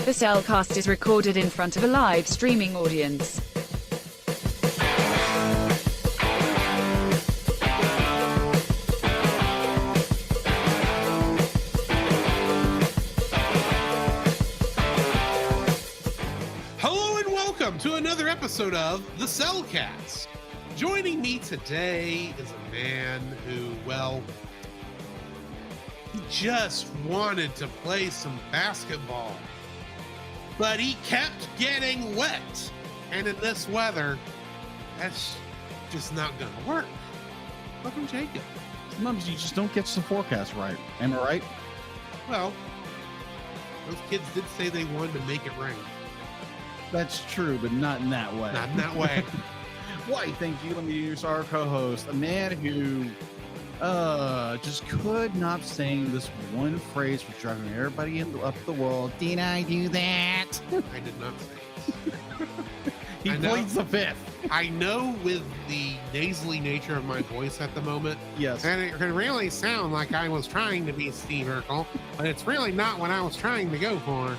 The Cellcast is recorded in front of a live streaming audience. Hello and welcome to another episode of The Cellcast. Joining me today is a man who, well, he just wanted to play some basketball, but he kept getting wet. And in this weather, that's just not going to work. Welcome, Jacob. Sometimes you just don't get the forecast right. Am I right? Well, those kids did say they wanted to make it rain. That's true, but not in that way. Not in that way. Why, thank you. Let me introduce our co-host, a man who just could not saying this one phrase for driving everybody up the world. Did I do that? I did not say it. He pleads the fifth. I know with the nasally nature of my voice at the moment, Yes. and it can really sound like I was trying to be Steve Urkel, but it's really not what I was trying to go for.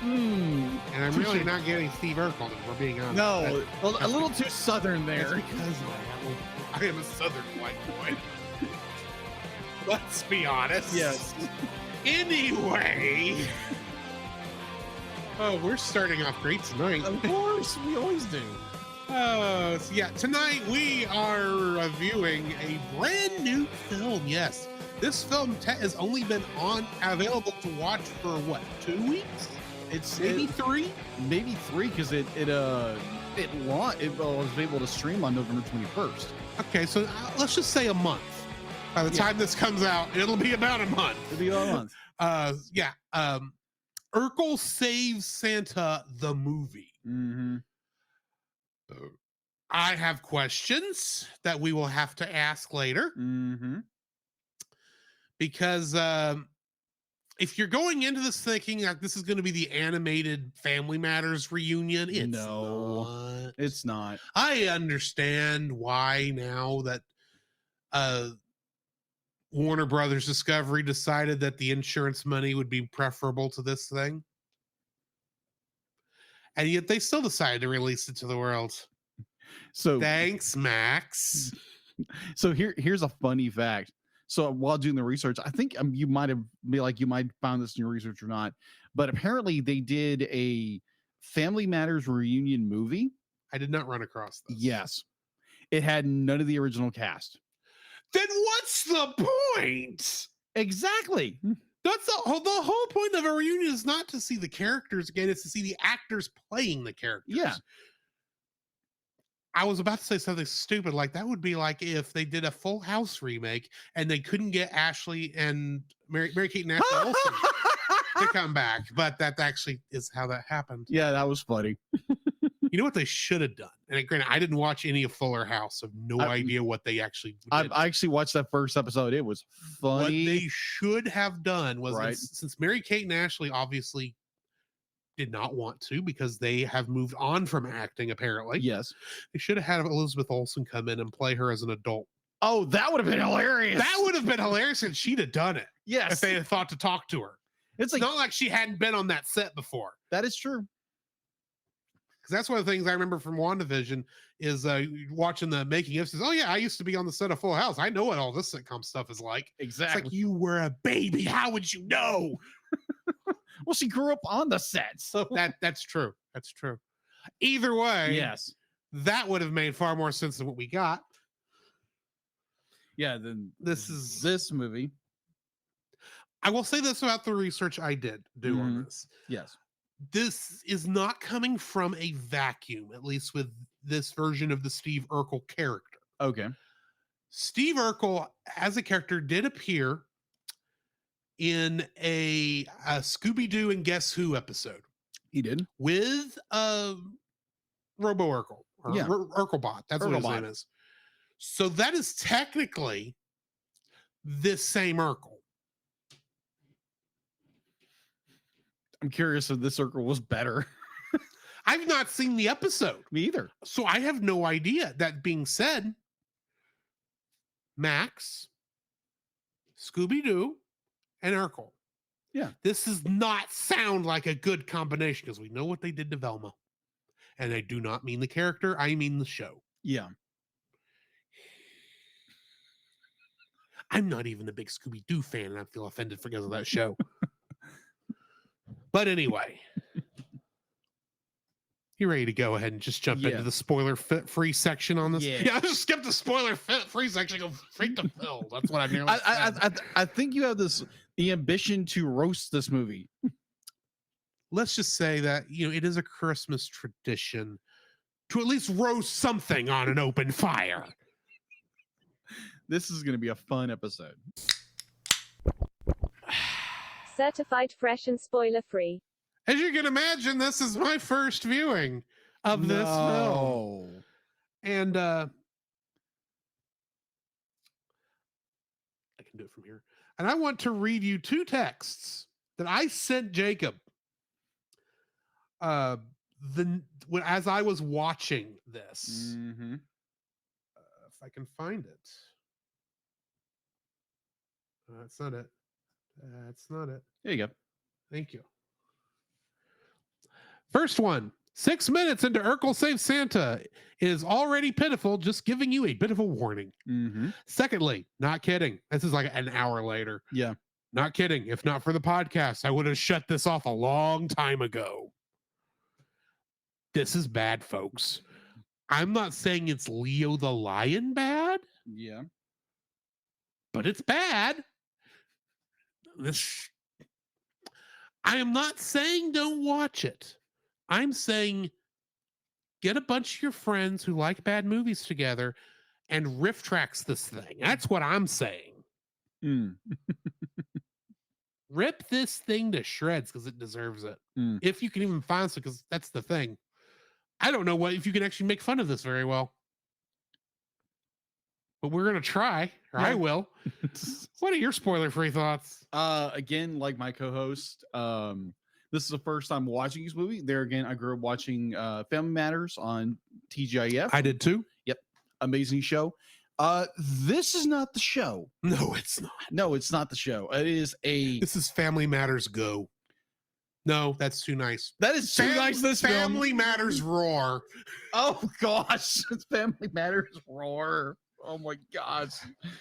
And I'm really not getting Steve Urkel, if we're being honest. No, a little too southern That's there. because I am a southern white boy. Let's be honest. Yes. Anyway. Oh, we're starting off great tonight. Of course, we always do. So yeah, tonight we are reviewing a brand new film. Yes, this film has only been available to watch for what, 2 weeks? It's Maybe three. Maybe three, because it was able to stream on November 21st. Okay, so let's just say a month. By the time this comes out, it'll be about a month. It'll be all month. Urkel Saves Santa, the movie. Mm-hmm. I have questions that we will have to ask later. Mm-hmm. Because if you're going into this thinking that this is going to be the animated Family Matters reunion, It's not. I understand why now that Warner Brothers Discovery decided that the insurance money would be preferable to this thing. And yet they still decided to release it to the world. So thanks, Max. So here's a funny fact. So while doing the research, I think you might found this in your research or not, but apparently they did a Family Matters reunion movie. I did not run across this. Yes. It had none of the original cast. Then what's the point? Exactly. That's the whole point of a reunion is not to see the characters again, it's to see the actors playing the characters. Yeah. I was about to say something stupid, like that would be like if they did a Full House remake and they couldn't get Ashley and Mary-Kate and Ashley Olsen to come back, but that actually is how that happened. Yeah, that was funny. You know what they should have done? And granted, I didn't watch any of Fuller House, so no idea what they actually did. I actually watched that first episode. It was funny. What they should have done was, since Mary-Kate and Ashley obviously did not want to because they have moved on from acting, apparently. Yes. They should have had Elizabeth Olsen come in and play her as an adult. Oh, that would have been hilarious. That would have been hilarious, and she'd have done it. Yes. If they had thought to talk to her. It's not like she hadn't been on that set before. That is true. Because that's one of the things I remember from WandaVision is watching the making of. Says, "Oh yeah, I used to be on the set of Full House. I know what all this sitcom stuff is like." Exactly. It's like, you were a baby. How would you know? Well, she grew up on the set, so that's true. That's true. Either way, yes, that would have made far more sense than what we got. Yeah, then this movie. I will say this about the research I did do on this. Yes. This is not coming from a vacuum, at least with this version of the Steve Urkel character. Okay. Steve Urkel, as a character, did appear in a Scooby-Doo and Guess Who episode. He did? With Robo Urkel. Or Urkelbot. That's what his name is. So that is technically this same Urkel. I'm curious if this Urkel was better. I've not seen the episode. Me either. So I have no idea. That being said, Max, Scooby-Doo, and Urkel. Yeah. This does not sound like a good combination because we know what they did to Velma. And I do not mean the character, I mean the show. Yeah. I'm not even a big Scooby-Doo fan, and I feel offended because of that show. But anyway, you ready to go ahead and just jump into the spoiler-free section on this? Yeah. I'll just skip the spoiler-free section and go straight to Phil. That's what I nearly said. I think you have the ambition to roast this movie. Let's just say that, it is a Christmas tradition to at least roast something on an open fire. This is going to be a fun episode. Certified fresh and spoiler free. As you can imagine, this is my first viewing of this film. And I can do it from here. And I want to read you two texts that I sent Jacob as I was watching this. Mm-hmm. If I can find it. That's not it. That's not it. There you go. Thank you. First one. 6 minutes into Urkel Saves Santa is already pitiful, just giving you a bit of a warning. Mm-hmm. Secondly, not kidding. This is like an hour later. Yeah. Not kidding. If not for the podcast, I would have shut this off a long time ago. This is bad, folks. I'm not saying it's Leo the Lion bad. Yeah. But it's bad. I am not saying don't watch it. I'm saying get a bunch of your friends who like bad movies together and riff tracks this thing. That's what I'm saying. Mm. Rip this thing to shreds because it deserves it. Mm. If you can even find it, because that's the thing. I don't know if you can actually make fun of this very well. But we're going to try, or I will. What are your spoiler-free thoughts? Again, like my co-host, this is the first time watching this movie. There again, I grew up watching Family Matters on TGIF. I did too. Yep. Amazing show. This is not the show. No, it's not. No, it's not the show. This is Family Matters Go. No, that's too nice. That is too nice. This Family film. Matters Roar. Oh gosh, it's Family Matters Roar. Oh my gosh,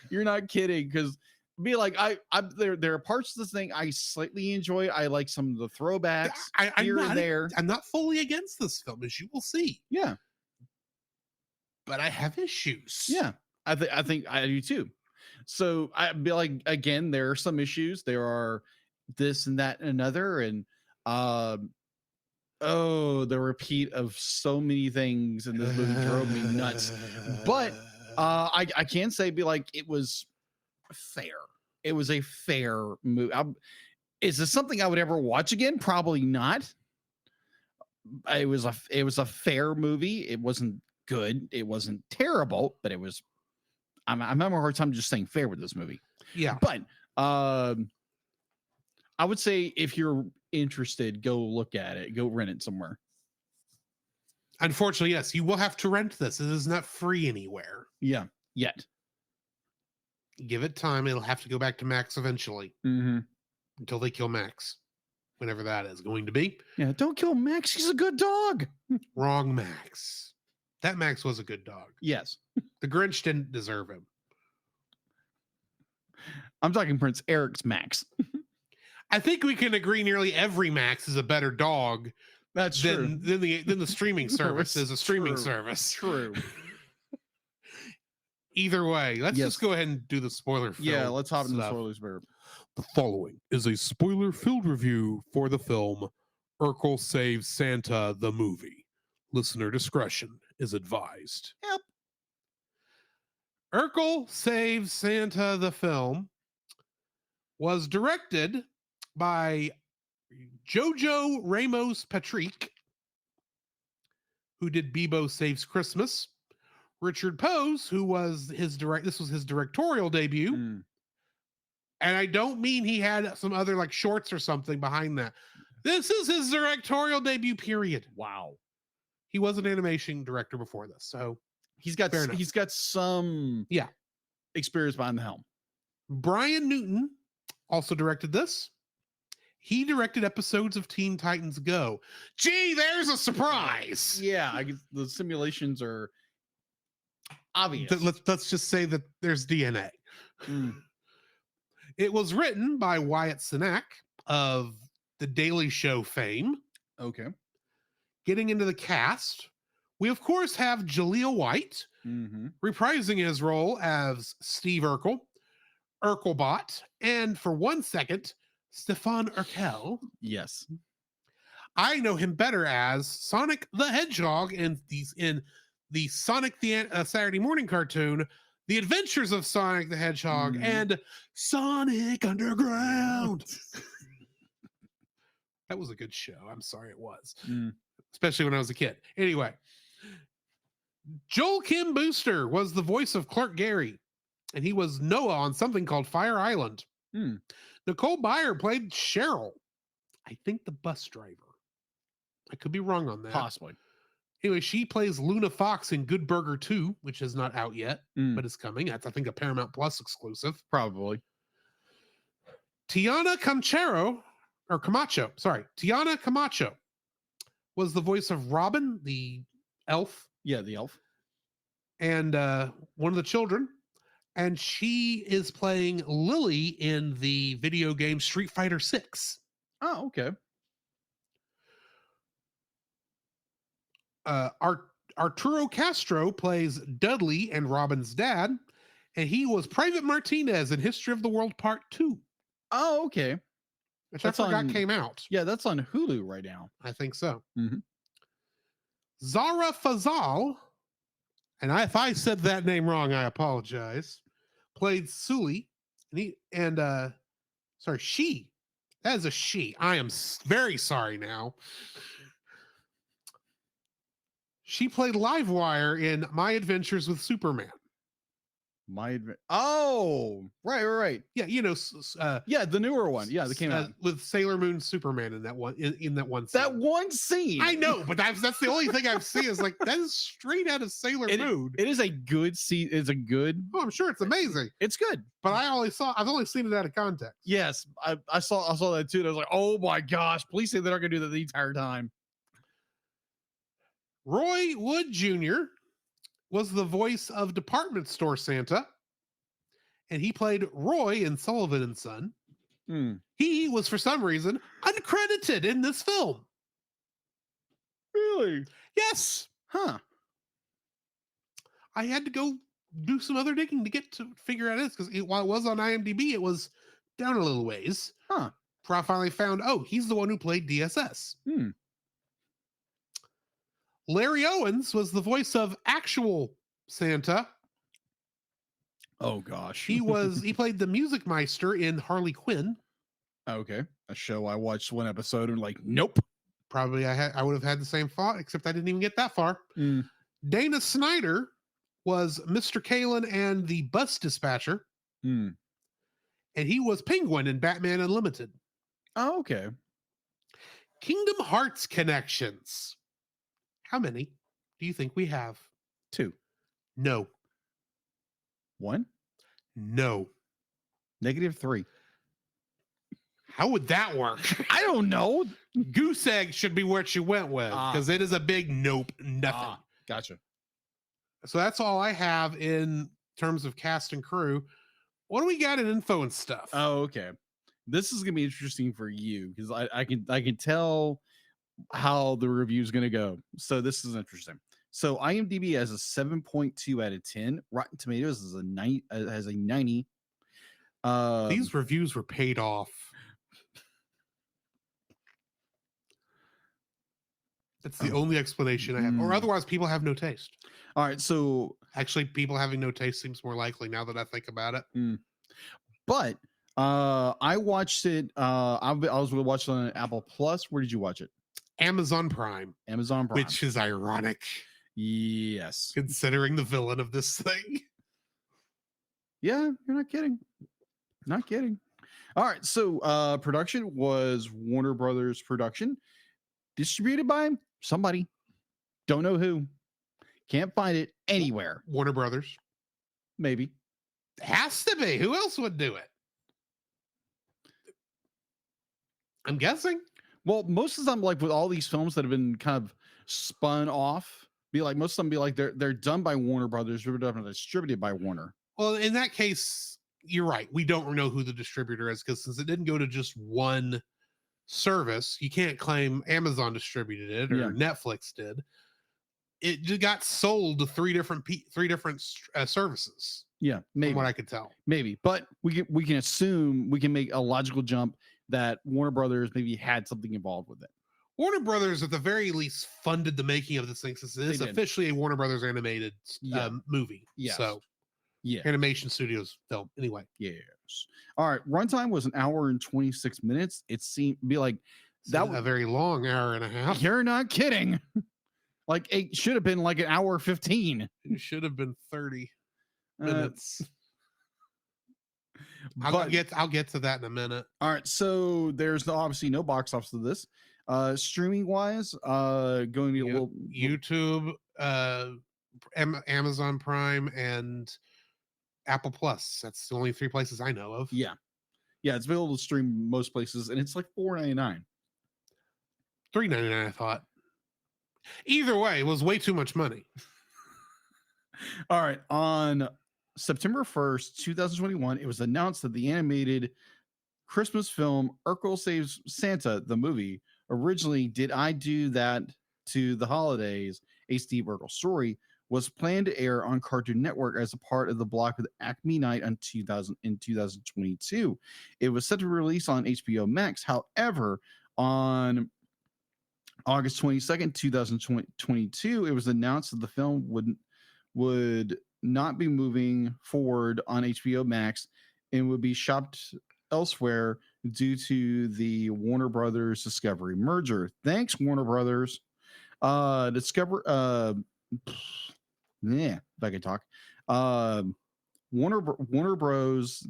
you're not kidding. Because there are parts of this thing I slightly enjoy. I like some of the throwbacks here and there. I'm not fully against this film, as you will see. Yeah, but I have issues. Yeah, I think I do too. So I'd be like, again, there are some issues. There are this and that and another, and the repeat of so many things in this movie drove me nuts. But I can say, it was fair. It was a fair movie. Is this something I would ever watch again? Probably not. It was a fair movie. It wasn't good. It wasn't terrible, but it was. I'm having a hard time just saying fair with this movie. Yeah, but I would say if you're interested, go look at it. Go rent it somewhere. Unfortunately, yes, you will have to rent this. It is not free anywhere. Yeah, yet. Give it time. It'll have to go back to Max eventually. Mm-hmm. Until they kill Max. Whenever that is going to be. Yeah, don't kill Max. He's a good dog. Wrong Max. That Max was a good dog. Yes. The Grinch didn't deserve him. I'm talking Prince Eric's Max. I think we can agree nearly every Max is a better dog. That's true. Than the streaming service is a streaming service. True. Either way, let's just go ahead and do the spoiler. Yeah, let's hop into the spoilers. The following is a spoiler-filled review for the film Urkel Saves Santa, the movie. Listener discretion is advised. Yep. Urkel Saves Santa, the film, was directed by Jojo Ramos Patrick, who did Bebo Saves Christmas. Richard Pose, who was this was his directorial debut. And I don't mean he had some other shorts or something behind that. This is his directorial debut, period. Wow. He was an animation director before this, so he's got some experience behind the helm. Brian Newton also directed this. He directed episodes of Teen Titans Go. Gee, there's a surprise. Yeah, the simulations are obvious. Let's just say that there's DNA. It was written by Wyatt Cenac of The Daily Show fame. Okay. Getting into the cast, we of course have Jaleel White, reprising his role as Steve Urkel, Urkelbot, and for 1 second, Stefan Urkel. Yes. I know him better as Sonic the Hedgehog in the Sonic the Saturday morning cartoon, The Adventures of Sonic the Hedgehog, and Sonic Underground. That was a good show. I'm sorry it was. Especially when I was a kid. Anyway, Joel Kim Booster was the voice of Clark Gary, and he was Noah on something called Fire Island. Nicole Byer played Cheryl, I think the bus driver. I could be wrong on that. Possibly. Anyway, she plays Luna Fox in Good Burger 2, which is not out yet, but is coming. That's, I think, a Paramount Plus exclusive. Probably. Tiana Camacho was the voice of Robin, the elf. Yeah, the elf. And one of the children. And she is playing Lily in the video game Street Fighter 6. Oh, okay. Arturo Castro plays Dudley and Robin's dad, and he was Private Martinez in History of the World Part 2. Oh, okay. Which I forgot came out. Yeah, that's on Hulu right now. I think so. Zara Fazal, and if I said that name wrong, I apologize, played Sully, and she. That is a she. I am very sorry now. She played Livewire in My Adventures with Superman. Oh, right. Yeah, yeah, the newer one. Yeah, that came out with Sailor Moon Superman in that one. In that one. That one scene. I know, but that's the only thing I've seen is like that is straight out of Sailor Moon. It is a good scene. It's a good. Oh, I'm sure it's amazing. It's good, but I've only seen it out of context. Yes, I saw that too. And I was like, oh my gosh! Please say they're not going to do that the entire time. Roy Wood Jr. was the voice of Department Store Santa, and he played Roy in Sullivan and Son. He was, for some reason, uncredited in this film. Really? Yes. Huh. I had to go do some other digging to figure out this, because while it was on IMDb, it was down a little ways. Huh. Before I finally found, he's the one who played DSS. Larry Owens was the voice of actual Santa. Oh gosh. He played the Music Meister in Harley Quinn. Okay. A show I watched one episode and like, nope. Probably I would have had the same thought, except I didn't even get that far. Dana Snyder was Mr. Kalen and the bus dispatcher. And he was Penguin in Batman Unlimited. Oh, okay. Kingdom Hearts connections. How many do you think we have? 2. No. 1? No. -3. How would that work? I don't know. Goose egg should be what you went with, because it is a big nope, nothing. Gotcha. So that's all I have in terms of cast and crew. What do we got in info and stuff? Oh, okay. This is gonna be interesting for you because I can tell how the review is gonna go. So this is interesting. So IMDb has a 7.2 out of 10. Rotten Tomatoes is has a 90. These reviews were paid off. That's the only explanation I have. Or otherwise, people have no taste. All right. So actually, people having no taste seems more likely now that I think about it. But I watched it. I was watching on Apple Plus. Where did you watch it? Amazon Prime. Amazon Prime. Which is ironic. Yes. Considering the villain of this thing. Yeah, you're not kidding. Not kidding. All right. So production was Warner Brothers production. Distributed by somebody. Don't know who. Can't find it anywhere. Warner Brothers. Maybe. Has to be. Who else would do it? I'm guessing. Well, most of the time, like with all these films that have been kind of spun off, most of them be like they're done by Warner Brothers, distributed by Warner. Well, in that case, you're right. We don't know who the distributor is because since it didn't go to just one service, you can't claim Amazon distributed it or Netflix did. It just got sold to three different services. Yeah, maybe. From what I could tell, maybe, but we can assume, we can make a logical jump that Warner Brothers maybe had something involved with it. Warner Brothers, at the very least, funded the making of this thing since it is officially a Warner Brothers animated movie. Yes. So, Animation Studios film. Anyway. Yes. All right. Runtime was 1 hour and 26 minutes. It seemed to be like that was a very long hour and a half. You're not kidding. Like it should have been like 1 hour 15. It should have been 30 minutes. I'll get to that in a minute. All right. So there's obviously no box office of this. Streaming wise, going to a little YouTube, Amazon Prime, and Apple Plus. That's the only 3 places I know of. Yeah, it's available to stream most places, and it's like $4.99. $3.99, I thought. Either way, it was way too much money. All right, on September 1st, 2021, it was announced that the animated Christmas film Urkel Saves Santa, the movie, originally Did I Do That to the Holidays, a Steve Urkel story, was planned to air on Cartoon Network as a part of the block with Acme Night in 2022. It was set to release on HBO Max. However, on August 22nd, 2022, it was announced that the film would not be moving forward on HBO Max and would be shopped elsewhere due to the Warner Brothers Discovery merger. Thanks, Warner Brothers. If I could talk. Warner Bros.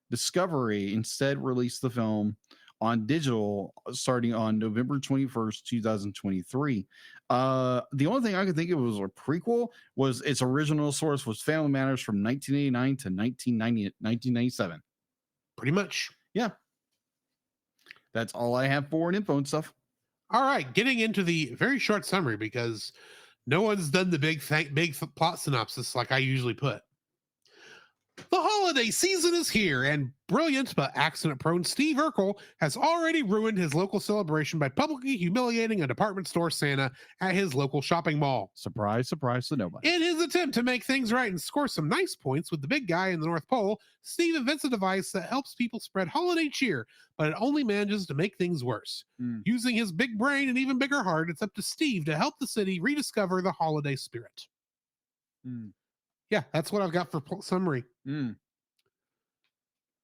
Discovery instead released the film on digital starting on November 21st, 2023. The only thing I could think of was a prequel. Was its original source was Family Matters from 1989 to 1997. Pretty much. Yeah. That's all I have for info and stuff. All right, getting into the very short summary because no one's done the big plot synopsis like I usually put. The holiday season is here, and brilliant but accident-prone Steve Urkel has already ruined his local celebration by publicly humiliating a department store Santa at his local shopping mall. Surprise, surprise to nobody. In his attempt to make things right and score some nice points with the big guy in the North Pole, Steve invents a device that helps people spread holiday cheer, but it only manages to make things worse. Using his big brain and even bigger heart, it's up to Steve to help the city rediscover the holiday spirit. Yeah, that's what I've got for summary.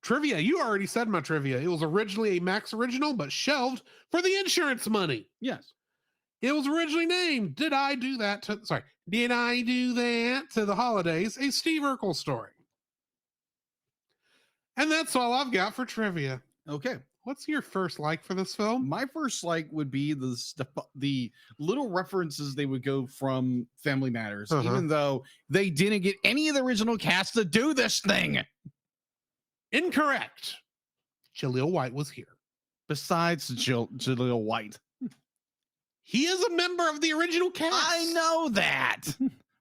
Trivia. You already said my trivia. It was originally a Max original, but shelved for the insurance money. Yes. It was originally named Did I Do That to the Holidays, a Steve Urkel story. And that's all I've got for trivia. Okay. What's your first like for this film? My first like would be the little references they would go from Family Matters, even though they didn't get any of the original cast to do this thing. Incorrect. Jaleel White was here. Besides Jaleel White. He is a member of the original cast. I know that.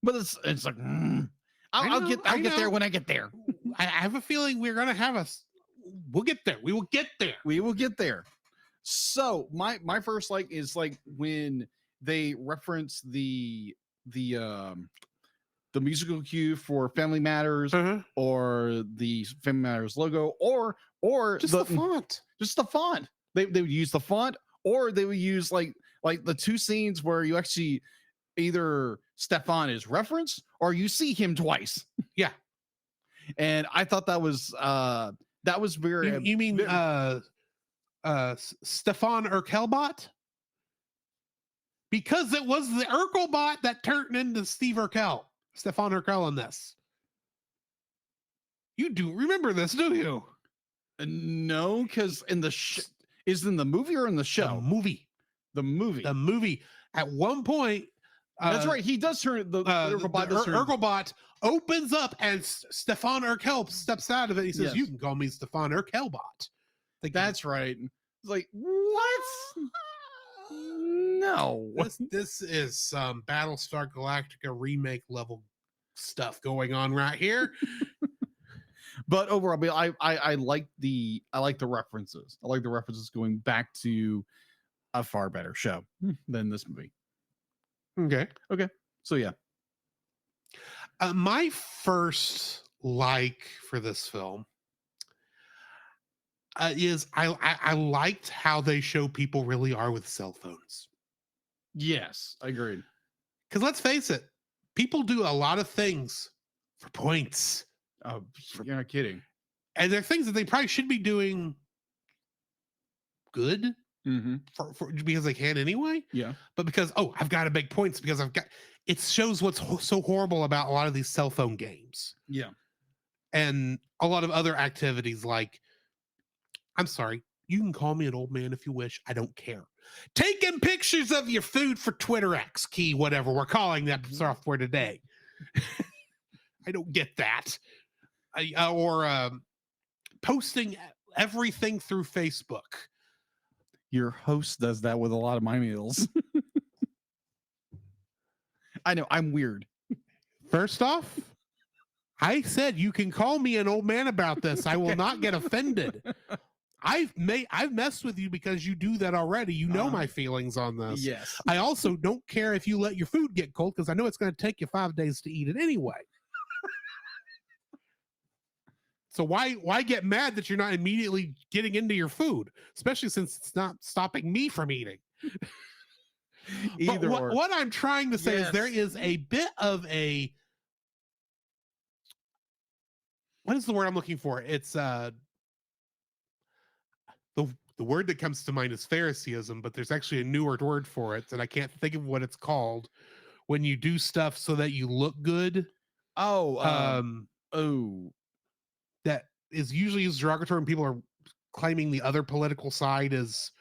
But it's like, I'll get there when I get there. I have a feeling we're going to have we'll get there. We will get there. We will get there. So my first like is like when they reference the musical cue for Family Matters or the Family Matters logo or just the font. Just the font. They would use the font, or they would use like the two scenes where you actually either Stefan is referenced or you see him twice. Yeah. And I thought that was very. You mean Stefan Urkelbot? Because it was the Urkelbot that turned into Steve Urkel. Stefan Urkel in this. You do remember this, do you? No, because is in the movie or in the show? The movie. At one point, that's right. He does turn the Urkelbot opens up, and Stefan Urkel steps out of it. He says, Yes. "You can call me Stefan Urkelbot." That's right. It's like, what? No. This is some Battlestar Galactica remake level stuff going on right here. But overall, I like the references. I like the references going back to a far better show than this movie. Okay. So yeah. My first like for this film is I liked how they show people really are with cell phones. Yes, I agreed. Because let's face it, people do a lot of things for points. Oh, you're not kidding. And they're things that they probably should be doing good for because they can anyway. Yeah. But because, I've got to make points because it shows what's so horrible about a lot of these cell phone games. Yeah. And a lot of other activities like, I'm sorry, you can call me an old man if you wish. I don't care. Taking pictures of your food for Twitter X key, whatever we're calling that software today. I don't get that. Or posting everything through Facebook. Your host does that with a lot of my meals. I know, I'm weird. First off, I said you can call me an old man about this. I will not get offended. I've messed with you because you do that already. You know my feelings on this. Yes. I also don't care if you let your food get cold because I know it's going to take you 5 days to eat it anyway. So why get mad that you're not immediately getting into your food, especially since it's not stopping me from eating? Either or. What I'm trying to say is there is a bit of a, what is the word I'm looking for? It's the word that comes to mind is Phariseeism, but there's actually a newer word for it, and I can't think of what it's called. When you do stuff so that you look good. That is usually used derogatory when people are claiming the other political side is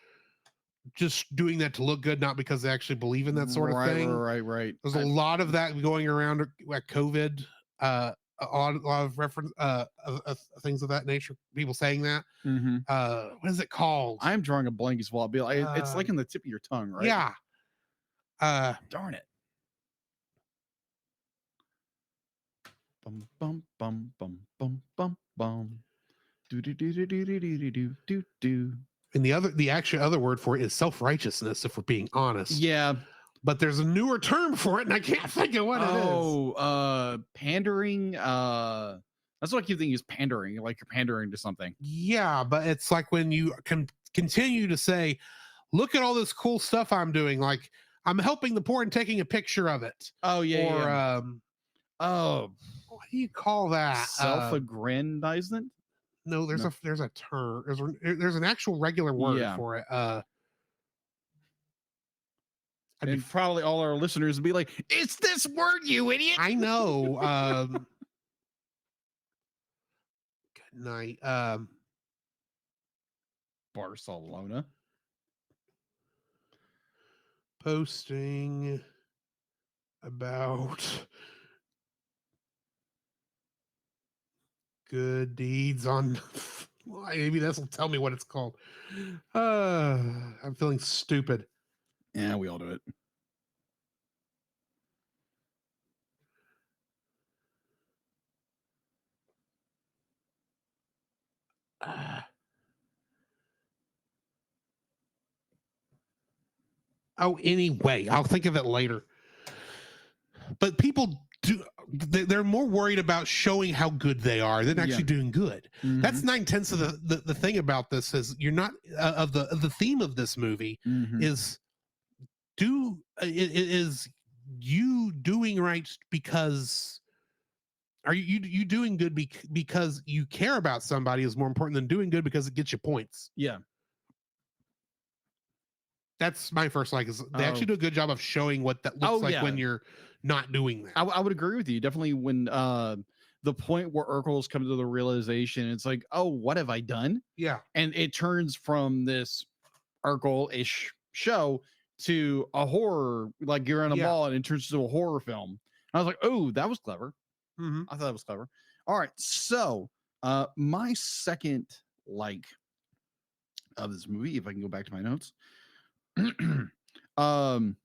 just doing that to look good, not because they actually believe in that sort of thing. Right. There's a lot of that going around at COVID. A lot of reference of things of that nature. People saying that. What is it called? I'm drawing a blank as well. It's like in the tip of your tongue, right? Yeah. Darn it. Bum bum bum bum bum bum bum. Do do do do do do do do do do. And the actual other word for it is self-righteousness, if we're being honest. Yeah. But there's a newer term for it, and I can't think of what it is. Pandering. That's what I keep thinking is pandering, like you're pandering to something. Yeah, but it's like when you can continue to say, look at all this cool stuff I'm doing, like I'm helping the poor and taking a picture of it. Oh, yeah. What do you call that? Self-aggrandizement? No, there's a term. There's an actual regular word for it. And probably all our listeners would be like, it's this word, you idiot. I know. Good night. Barcelona. Posting about good deeds on maybe this will tell me what it's called. I'm feeling stupid. Yeah, we all do it. Anyway, I'll think of it later. But people they're more worried about showing how good they are than actually doing good. That's 9/10 of the thing about this is you're not of the theme of this movie is you doing right because are you doing good because you care about somebody is more important than doing good because it gets you points. Yeah. That's my first like is they actually do a good job of showing what that looks like when you're not doing that. I would agree with you. Definitely when the point where Urkel's come to the realization, it's like, oh, what have I done? Yeah. And it turns from this Urkel-ish show to a horror, like you're in a mall and it turns to a horror film. And I was like, oh, that was clever. I thought that was clever. All right. So my second like of this movie. If I can go back to my notes. um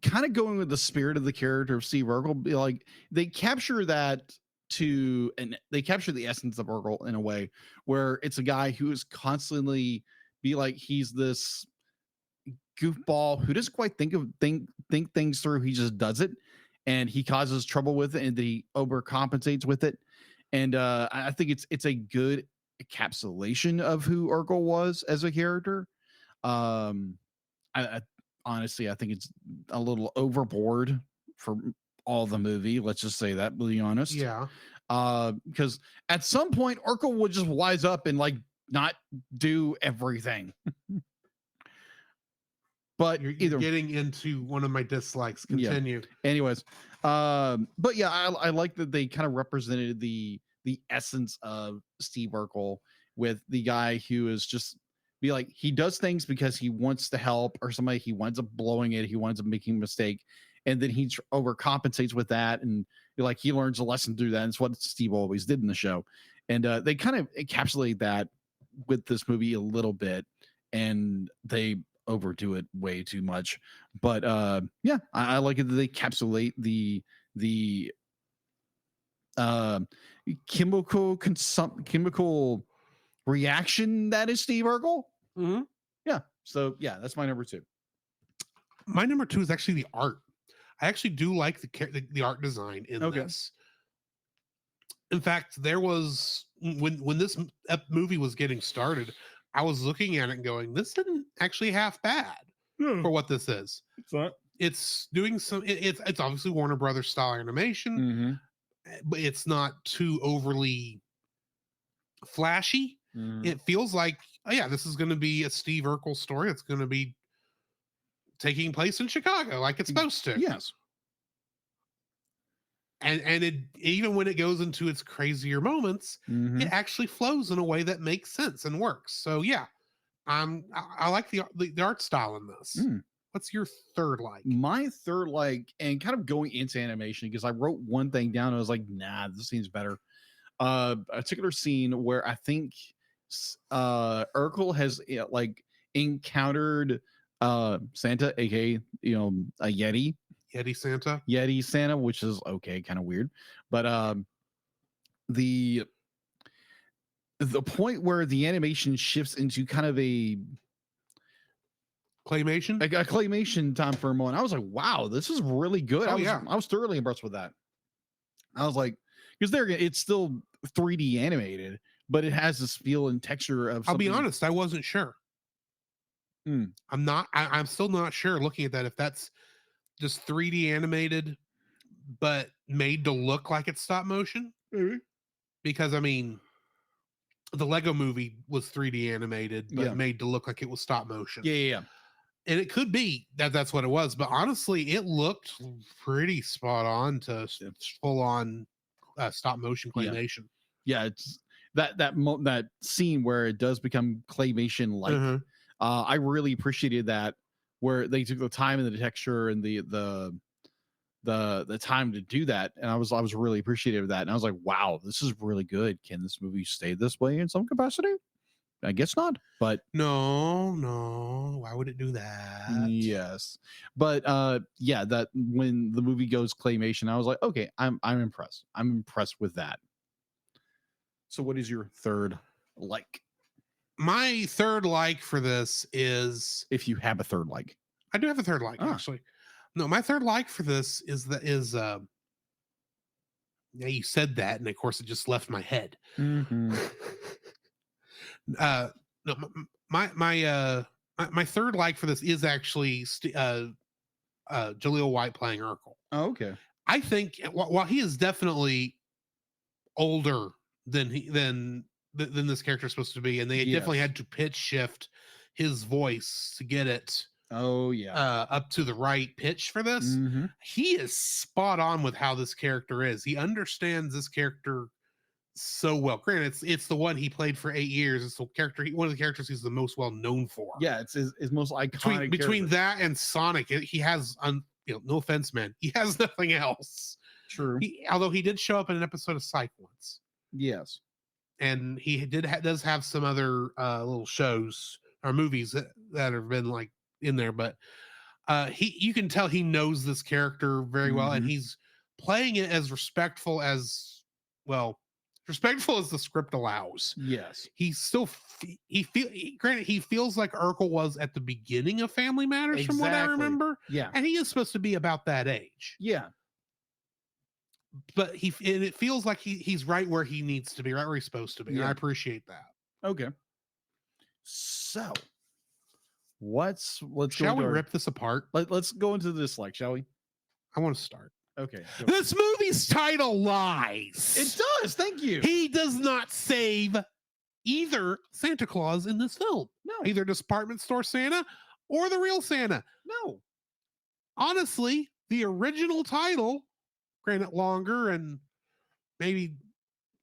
Kind of going with the spirit of the character of Steve Urkel, like they capture that and they capture the essence of Urkel in a way where it's a guy who is constantly be like he's this goofball who doesn't quite think things through. He just does it, and he causes trouble with it, and he overcompensates with it. And I think it's a good encapsulation of who Urkel was as a character. I honestly, I think it's a little overboard for all the movie. Let's just say that, to be honest. Yeah. Because at some point, Urkel would just wise up and like not do everything. But you're getting into one of my dislikes. Continue. Yeah. Anyways, but yeah, I like that they kind of represented the essence of Steve Urkel with the guy who is just be like he does things because he wants to help, or somebody he winds up blowing it, he winds up making a mistake, and then he overcompensates with that, and like he learns a lesson through that. And it's what Steve always did in the show, and they kind of encapsulate that with this movie a little bit, and they overdo it way too much. But yeah, I like it that they encapsulate the chemical reaction that is Steve Urkel. Mm-hmm. Yeah. So yeah, that's my number 2. My number 2 is actually the art. I actually do like the art design in this. In fact, there was when this movie was getting started, I was looking at it and going, "This isn't actually half bad for what this is." It's not. It's doing some. It's obviously Warner Brothers style animation, but it's not too overly flashy. It feels like, oh yeah, this is going to be a Steve Urkel story. It's going to be taking place in Chicago, like it's supposed to. Yes. And it, even when it goes into its crazier moments, it actually flows in a way that makes sense and works. So yeah, I like the art style in this. What's your third like? My third like, and kind of going into animation, because I wrote one thing down, and I was like, nah, this seems better. A particular scene where I think Urkel has like encountered Santa, aka a Yeti Santa, which is okay, kind of weird, but the point where the animation shifts into kind of a claymation time for a moment, I was like, wow, this is really good. I was thoroughly impressed with that. I was like, because it's still 3D animated, but it has this feel and texture of I'll be honest, I wasn't sure. I'm still not sure looking at that if that's just 3D animated but made to look like it's stop motion. Because I mean, the Lego movie was 3D animated but made to look like it was stop motion. Yeah. And it could be that's what it was, but honestly, it looked pretty spot on to full on stop motion claymation. Yeah, it's that scene where it does become claymation like. I really appreciated that, where they took the time and the texture and the time to do that, and I was really appreciative of that, and I was like, wow, this is really good. Can this movie stay this way in some capacity? I guess not, but no, why would it do that? Yes, but yeah, that when the movie goes claymation, I was like, okay, I'm impressed. I'm impressed with that. So what is your third like? My third like for this is, if you have a third like. I do have a third like, actually. No, my third like for this is yeah, you said that, and of course it just left my head. No, my third like for this is actually Jaleel White playing Urkel. Oh, okay. I think while he is definitely older than this character is supposed to be, and they definitely had to pitch shift his voice to get it up to the right pitch for this. He is spot on with how this character is. He understands this character so well. Granted, it's the one he played for 8 years. It's the character, one of the characters he's the most well known for. Yeah, it's his most iconic. Between that and Sonic, he has no offense, man, he has nothing else. True. Although he did show up in an episode of Psych once. Yes. and he does have some other little shows or movies that have been like in there, but you can tell he knows this character very well, and he's playing it as respectful as the script allows. Yes. He's still granted he feels like Urkel was at the beginning of Family Matters from what I remember. Yeah. And he is supposed to be about that age. Yeah. But it feels like he's right where he needs to be, right where he's supposed to be. Yeah. And I appreciate that. Okay. So shall we rip this apart? Let's go into this, shall we? I want to start. Okay. This movie's title lies. It does. Thank you. He does not save either Santa Claus in this film. No. Either department store Santa or the real Santa. No. Honestly, the original title, granted longer and maybe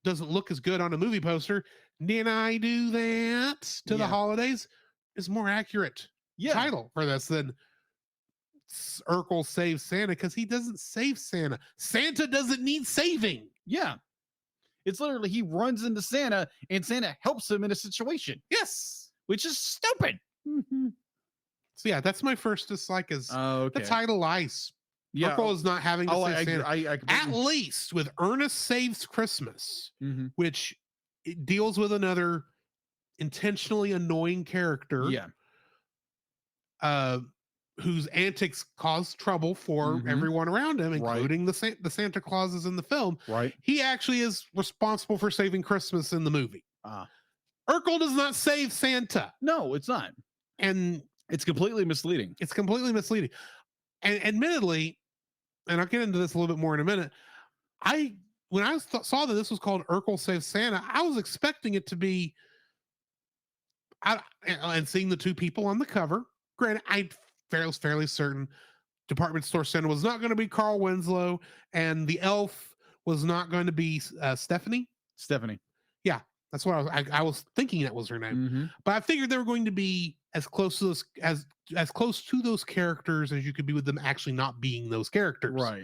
doesn't look as good on a movie poster, Did I Do That to the Holidays, is more accurate title for this than Urkel Saves Santa, because he doesn't save Santa. Santa doesn't need saving. Yeah. It's literally he runs into Santa and Santa helps him in a situation. Yes. Which is stupid. So yeah, that's my first dislike is the title lies. Yeah. Urkel is not having to save Santa. I At least with Ernest Saves Christmas, which it deals with another intentionally annoying character. Yeah. Whose antics cause trouble for everyone around him, including the Santa Clauses in the film. Right. He actually is responsible for saving Christmas in the movie. Urkel does not save Santa. No, it's not. And it's completely misleading. And admittedly, and I'll get into this a little bit more in a minute, when I saw that this was called Urkel Saves Santa, I was expecting it to be, and seeing the two people on the cover, granted, I was fairly certain department store Santa was not going to be Carl Winslow, and the elf was not going to be Stephanie. Yeah, that's what I was thinking. That was her name. But I figured they were going to be as close to those as close to those characters as you could be with them actually not being those characters, right?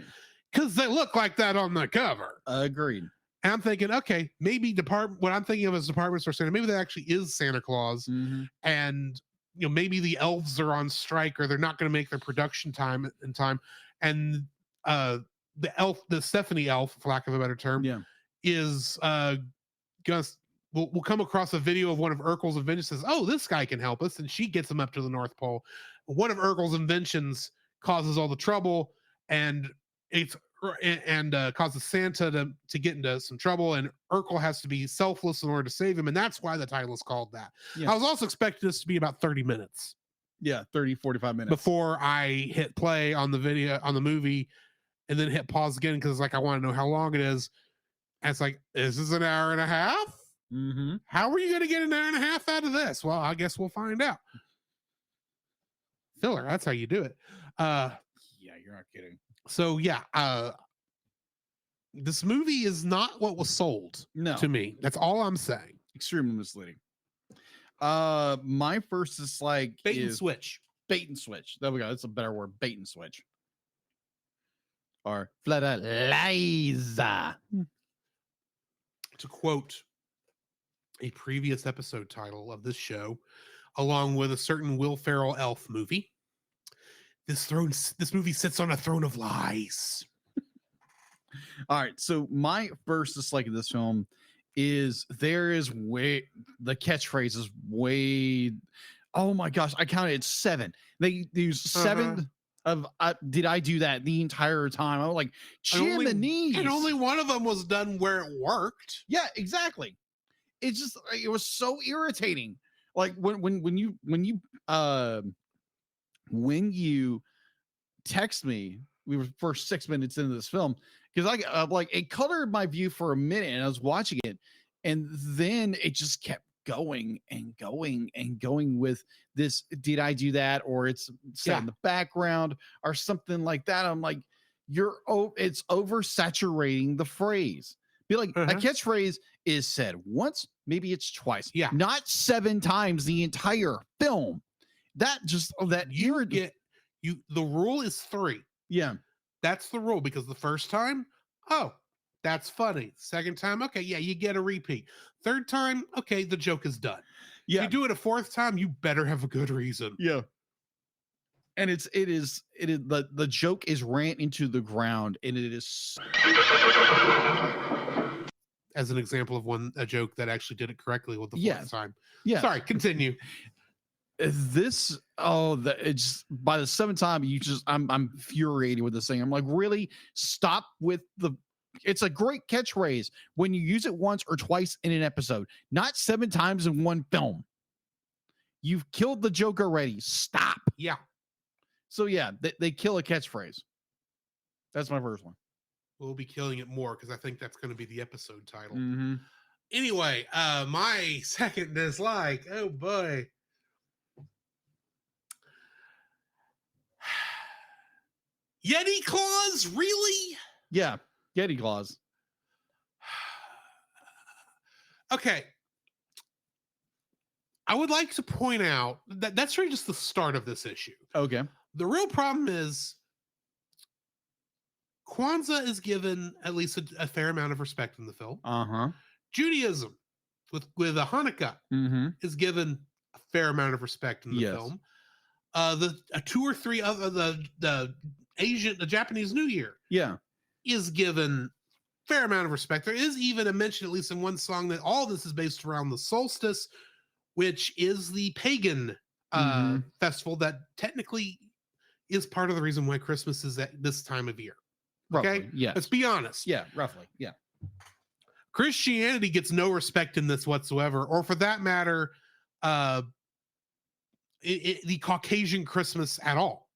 Because they look like that on the cover. Agreed. And I'm thinking, okay, maybe what I'm thinking of as department store Santa, maybe that actually is Santa Claus, and maybe the elves are on strike or they're not going to make their production time in time. And the Stephanie elf, for lack of a better term, is we'll come across a video of one of Urkel's inventions, says, oh, this guy can help us. And she gets him up to the North Pole. One of Urkel's inventions causes all the trouble and causes Santa to get into some trouble, and Urkel has to be selfless in order to save him, and that's why the title is called that. I was also expecting this to be about 30 minutes. 45 minutes before I hit play on the movie and then hit pause again, because I want to know how long it is. And it's like, this is an hour and a half. How are you going to get an hour and a half out of this? Well, I guess we'll find out. Filler, that's how you do it. Yeah, you're not kidding. So yeah, this movie is not what was sold to me. That's all I'm saying. Extremely misleading. My first dislike bait and switch. Bait and switch. There we go. That's a better word. Bait and switch. Or flat Liza. To quote a previous episode title of this show, along with a certain Will Ferrell elf movie, this movie sits on a throne of lies. All right, so my first dislike of this film is the catchphrase is way. Oh my gosh, I counted 7. They use 7 of did I do that the entire time? I was like, Jiminy, and only one of them was done where it worked. Yeah, exactly. It's just it was so irritating. Like when you text me, we were first 6 minutes into this film, because it colored my view for a minute and I was watching it, and then it just kept going and going and going with this, did I do that? Or it's set in the background or something like that. I'm like, it's oversaturating the phrase. Be like, a catchphrase is said once, maybe it's twice. Yeah. Not 7 times the entire film. The rule is 3. Yeah. That's the rule, because the first time, That's funny. Second time, okay, yeah, you get a repeat. Third time, okay, the joke is done. Yeah. You do it a fourth time, you better have a good reason. Yeah. And it is the joke is ran into the ground, and it is as an example of a joke that actually did it correctly with the fourth time. Yeah. Sorry, continue. It's by the seventh time I'm infuriated with this thing. I'm like, really? Stop with it's a great catchphrase when you use it once or twice in an episode, not 7 times in one film. You've killed the joke already. Stop. Yeah. So yeah, they kill a catchphrase. That's my first one. We'll be killing it more because I think that's going to be the episode title. Mm-hmm. Anyway, my second dislike. Oh boy. Yeti claws, really? Yeah, Yeti claws. Okay. I would like to point out that that's really just the start of this issue. Okay. The real problem is Kwanzaa is given at least a fair amount of respect in the film. Uh-huh. Judaism with a Hanukkah is given a fair amount of respect in the film. The 2 or 3 other the Japanese New Year is given fair amount of respect. There is even a mention, at least in one song, that all this is based around the solstice, which is the pagan festival that technically is part of the reason why Christmas is at this time of year. Okay? Roughly, yeah. Let's be honest. Yeah, roughly. Yeah. Christianity gets no respect in this whatsoever, or for that matter, the Caucasian Christmas at all.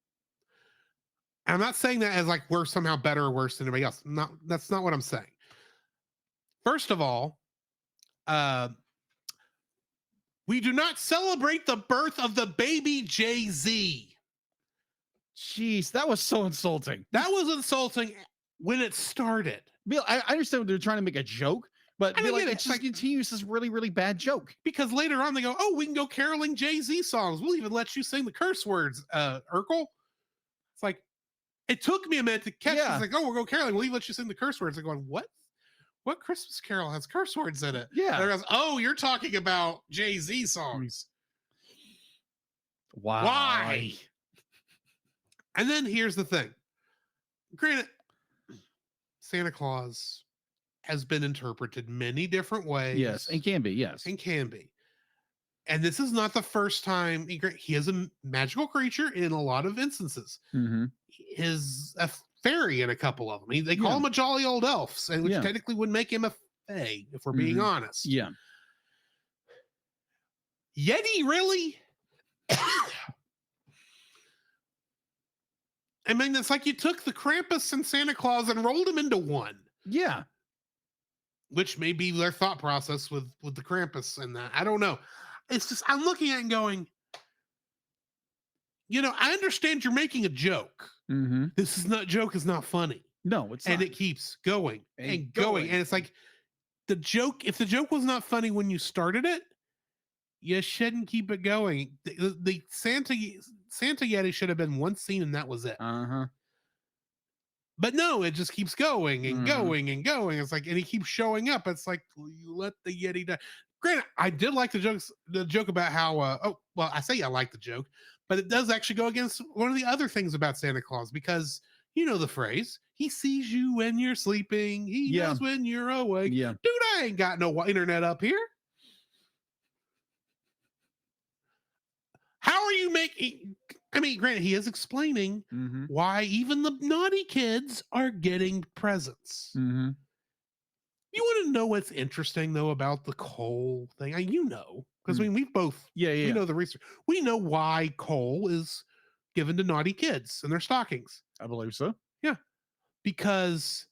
And I'm not saying that as like we're somehow better or worse than anybody else. That's not what I'm saying. First of all, we do not celebrate the birth of the baby Jay-Z. Jeez, that was so insulting. That was insulting when it started. Bill, I understand they're trying to make a joke, but it just like, continues this really, really bad joke. Because later on they go, oh, we can go caroling Jay-Z songs. We'll even let you sing the curse words, Urkel. It's like, it took me a minute to catch it. It's like, oh, we'll go caroling. We'll even let you sing the curse words. I'm going, what? What Christmas carol has curse words in it? Yeah. And goes, oh, you're talking about Jay-Z songs. Why? And then here's the thing. Granted, Santa Claus has been interpreted many different ways. Yes, and can be, yes. And can be. And this is not the first time he is a magical creature in a lot of instances. Is a fairy in a couple of them. They call him a jolly old elf, which technically would make him a fae, if we're being honest. Yeah. Yeti, really? I mean, it's like you took the Krampus and Santa Claus and rolled them into one. Yeah. Which may be their thought process with the Krampus and that. I don't know. It's just, I'm looking at it and going, I understand you're making a joke. This joke is not funny. No, it's not. And it keeps going and going. And it's like, if the joke was not funny when you started it, you shouldn't keep it going. The Santa Yeti should have been one scene and that was it. But no, it just keeps going and going and going. It's like, and he keeps showing up. It's like, you let the Yeti die. Granted, I did like the joke about how, I say I like the joke, but it does actually go against one of the other things about Santa Claus, because you know the phrase, he sees you when you're sleeping. He knows when you're awake. Yeah. Dude, I ain't got no internet up here. How are you making... I mean, granted, he is explaining why even the naughty kids are getting presents. You want to know what's interesting, though, about the coal thing? Because I mean, we've both... we know the research. We know why coal is given to naughty kids in their stockings. I believe so. Yeah. Because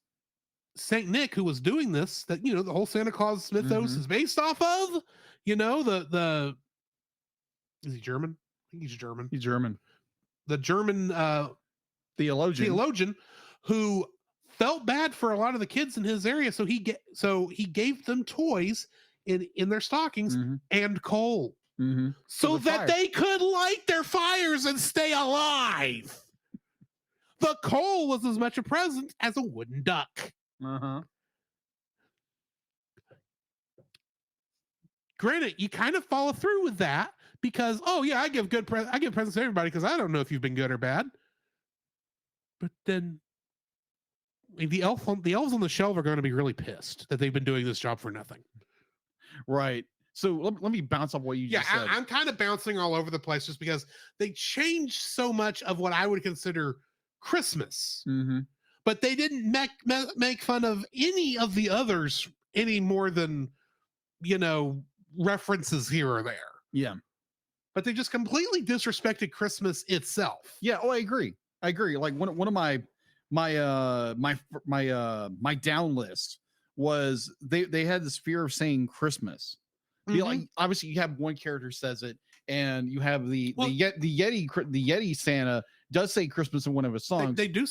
Saint Nick, who was doing this, that, the whole Santa Claus mythos is based off of, the... Is he German? I think he's German. He's German. The German theologian who felt bad for a lot of the kids in his area, so he gave them toys in their stockings and coal, so that they could light their fires and stay alive. The coal was as much a present as a wooden duck. granted, you kind of follow through with that because, oh yeah, I give presents to everybody because I don't know if you've been good or bad. But then the elves on the shelf are going to be really pissed that they've been doing this job for nothing. Right. So let me bounce off what you just said. I'm kind of bouncing all over the place just because they changed so much of what I would consider Christmas, but they didn't make fun of any of the others any more than, references here or there. Yeah. But they just completely disrespected Christmas itself. Yeah. Oh, I agree. Like one of my down list was they had this fear of saying Christmas. Be like, obviously you have one character says it, and you have the Yeti Santa does say Christmas in one of his songs. They do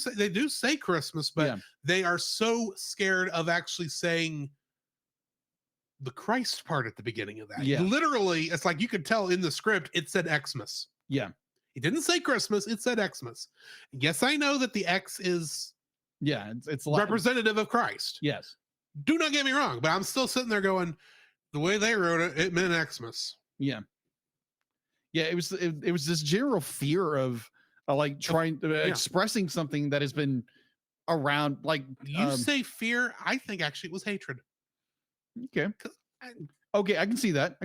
say Christmas, but they are so scared of actually saying the Christ part at the beginning of that. Yeah. Literally, it's like you could tell in the script it said Xmas. Yeah. It didn't say Christmas, it said Xmas. Yes, I know that the X is it's representative of Christ. Yes. Do not get me wrong, but I'm still sitting there going, the way they wrote it, it meant Xmas. Yeah. Yeah, it was this general fear of like trying expressing something that has been around. Like you say fear, I think actually it was hatred. Okay. I can see that.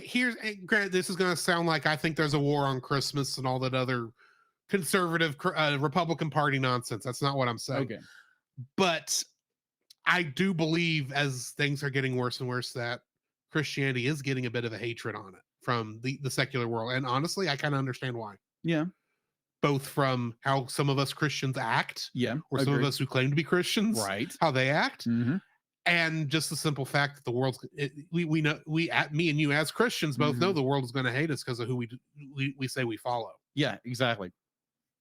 Here's granted, this is going to sound like I think there's a war on Christmas and all that other conservative Republican Party nonsense. That's not what I'm saying. Okay. But I do believe as things are getting worse and worse that Christianity is getting a bit of a hatred on it from the secular world. And honestly, I kind of understand why. Yeah. Both from how some of us Christians act. Yeah. Or some of us who claim to be Christians. Right. How they act. And just the simple fact that the world's we know me and you as Christians both know the world is going to hate us because of who we say we follow. Yeah, exactly.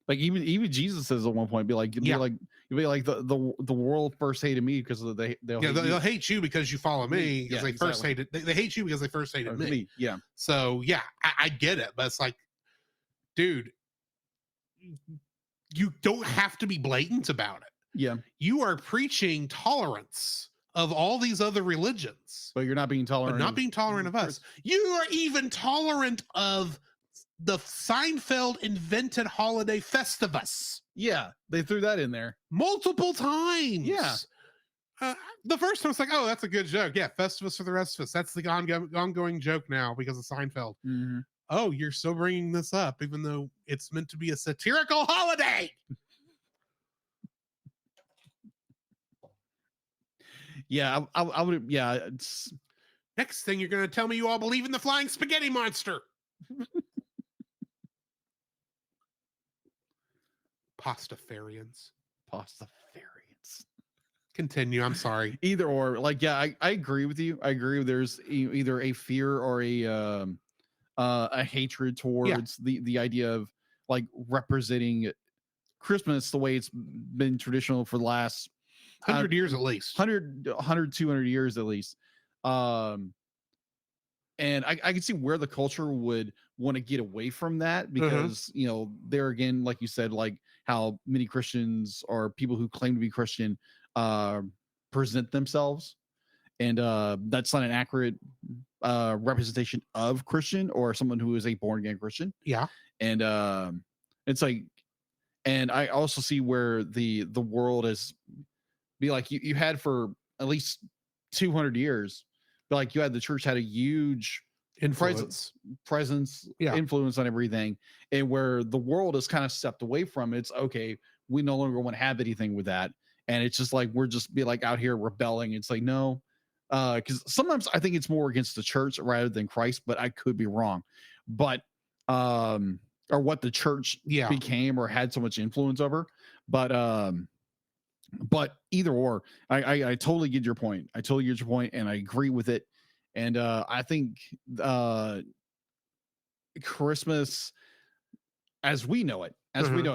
Like even Jesus says at one point, be like the world first hated me because they'll hate you because you follow me because they first hated they hate you because they first hated me. Yeah. So yeah, I get it, but it's like, dude, you don't have to be blatant about it. Yeah. You are preaching tolerance of all these other religions, but you're not being tolerant. But not being tolerant of us. You are even tolerant of the Seinfeld invented holiday Festivus. Yeah, they threw that in there multiple times. Yeah. The first time I was like, oh, that's a good joke. Yeah, Festivus for the rest of us. That's the ongoing joke now because of Seinfeld. Oh, you're still bringing this up, even though it's meant to be a satirical holiday. Yeah, I would. Yeah. It's... Next thing you're going to tell me you all believe in the flying spaghetti monster. Pastafarians. Continue. I'm sorry. Either or. Like, yeah, I agree with you. I agree. There's either a fear or a hatred towards the idea of like representing Christmas the way it's been traditional for the last 100 years at least. 200 years at least. And I can see where the culture would want to get away from that because, there again, like you said, like how many Christians or people who claim to be Christian present themselves. And that's not an accurate representation of Christian or someone who is a born again Christian. Yeah. And it's like, and I also see where the world is be like you had for at least 200 years, but like you had the church had a huge presence, influence on everything, and where the world has kind of stepped away from it's okay, we no longer want to have anything with that, and it's just like we're just be like out here rebelling. It's like no, because sometimes I think it's more against the church rather than Christ, but I could be wrong. But or what the church became or had so much influence over, but either or, I totally get your point. And I agree with it. And I think Christmas, as we know it,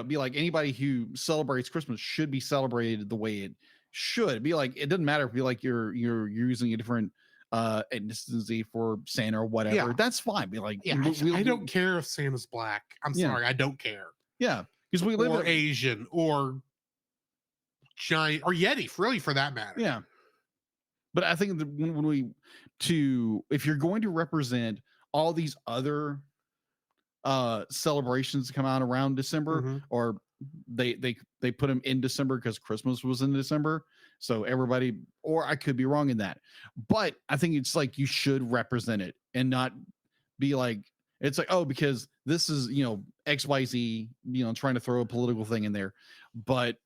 be like anybody who celebrates Christmas should be celebrated the way it should be. Like it doesn't matter if be like you're using a different ethnicity for Santa or whatever. Yeah. That's fine. Be like, I don't care if Santa's black. I'm sorry, I don't care. Yeah, because we live or Asian or giant or Yeti, really, for that matter. Yeah, but I think that when we if you're going to represent all these other celebrations come out around December, Mhm. or they put them in December because Christmas was in December. So everybody, or I could be wrong in that, but I think it's like you should represent it and not be like, it's like, oh, because this is, XYZ, trying to throw a political thing in there, but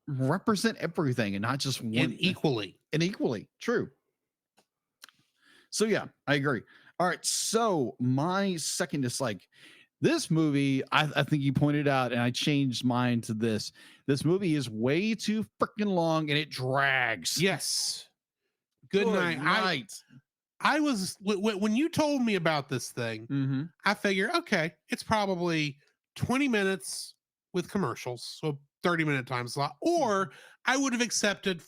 represent everything and not just one And equally. and equally true. So yeah, I agree. All right, so my second dislike, this movie, I think you pointed out, and I changed mine to this. This movie is way too freaking long and it drags. Yes. Good night. I was when you told me about this thing, Mm-hmm. I figured, okay, it's probably 20 minutes with commercials, so 30-minute time slot, or I would have accepted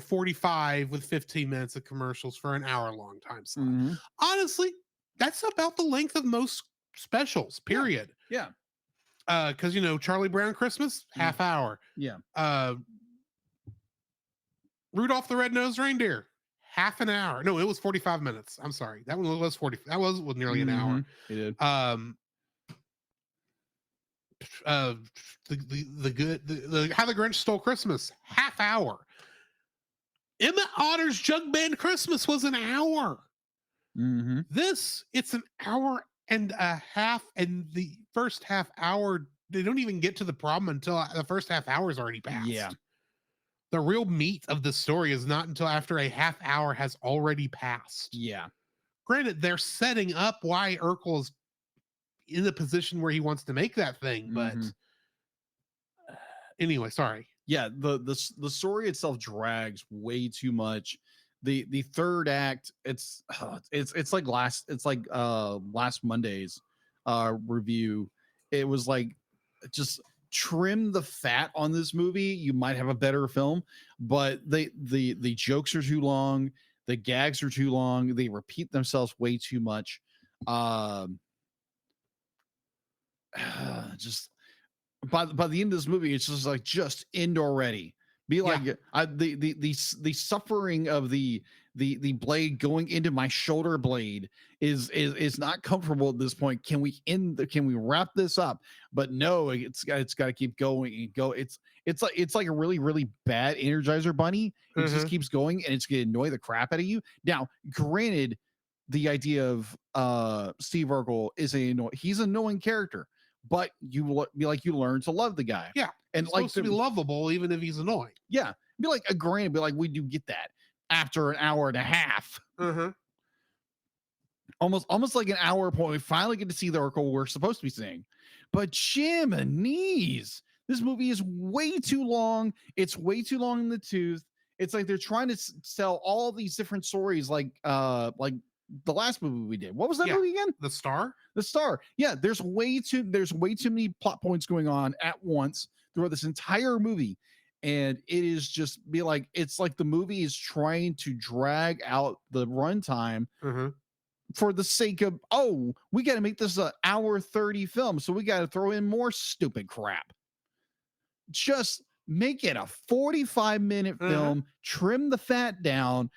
45 with 15 minutes of commercials for an hour-long time slot. Mm-hmm. Honestly, that's about the length of most specials, period. Yeah. Because Charlie Brown Christmas, half hour. Yeah. Rudolph the Red-Nosed Reindeer, half an hour. No, it was 45 minutes. I'm sorry. That one was 40. That was nearly an hour. It did. The How the Grinch Stole Christmas, half hour. Emmett Otter's Jug Band Christmas was an hour. Mm-hmm. It's an hour and a half, and the first half hour, they don't even get to the problem until the first half hour is already passed. Yeah. The real meat of the story is not until after a half hour has already passed. Yeah. Granted, they're setting up why Urkel is in the position where he wants to make that thing, but anyway, sorry. Yeah, the story itself drags way too much. The third act, it's like last Monday's review. It was like, just trim the fat on this movie, you might have a better film. But the jokes are too long, the gags are too long, they repeat themselves way too much. Just by the end of this movie, it's just like, just end already. Be like, the suffering of the blade going into my shoulder blade is not comfortable at this point. Can we wrap this up? But no, it's got to keep going and go. It's like a really, really bad Energizer bunny. It just keeps going, and it's gonna annoy the crap out of you. Now, granted, the idea of Steve Urkel is he's an annoying character, but you learn to love the guy. Yeah. And like to be lovable, even if he's annoying. Yeah. Be like a granted, be like, we do get that after an hour and a half. Almost like an hour point, we finally get to see the Urkel we're supposed to be seeing. But Jimini's, this movie is way too long. It's way too long in the tooth. It's like they're trying to sell all these different stories, like the last movie we did. What was that movie again? The Star. Yeah, there's way too many plot points going on at once throughout this entire movie, and it is just it's like the movie is trying to drag out the runtime for the sake of, oh, we got to make this an hour 30 film, so we got to throw in more stupid crap. Just make it a 45-minute film, trim the fat down,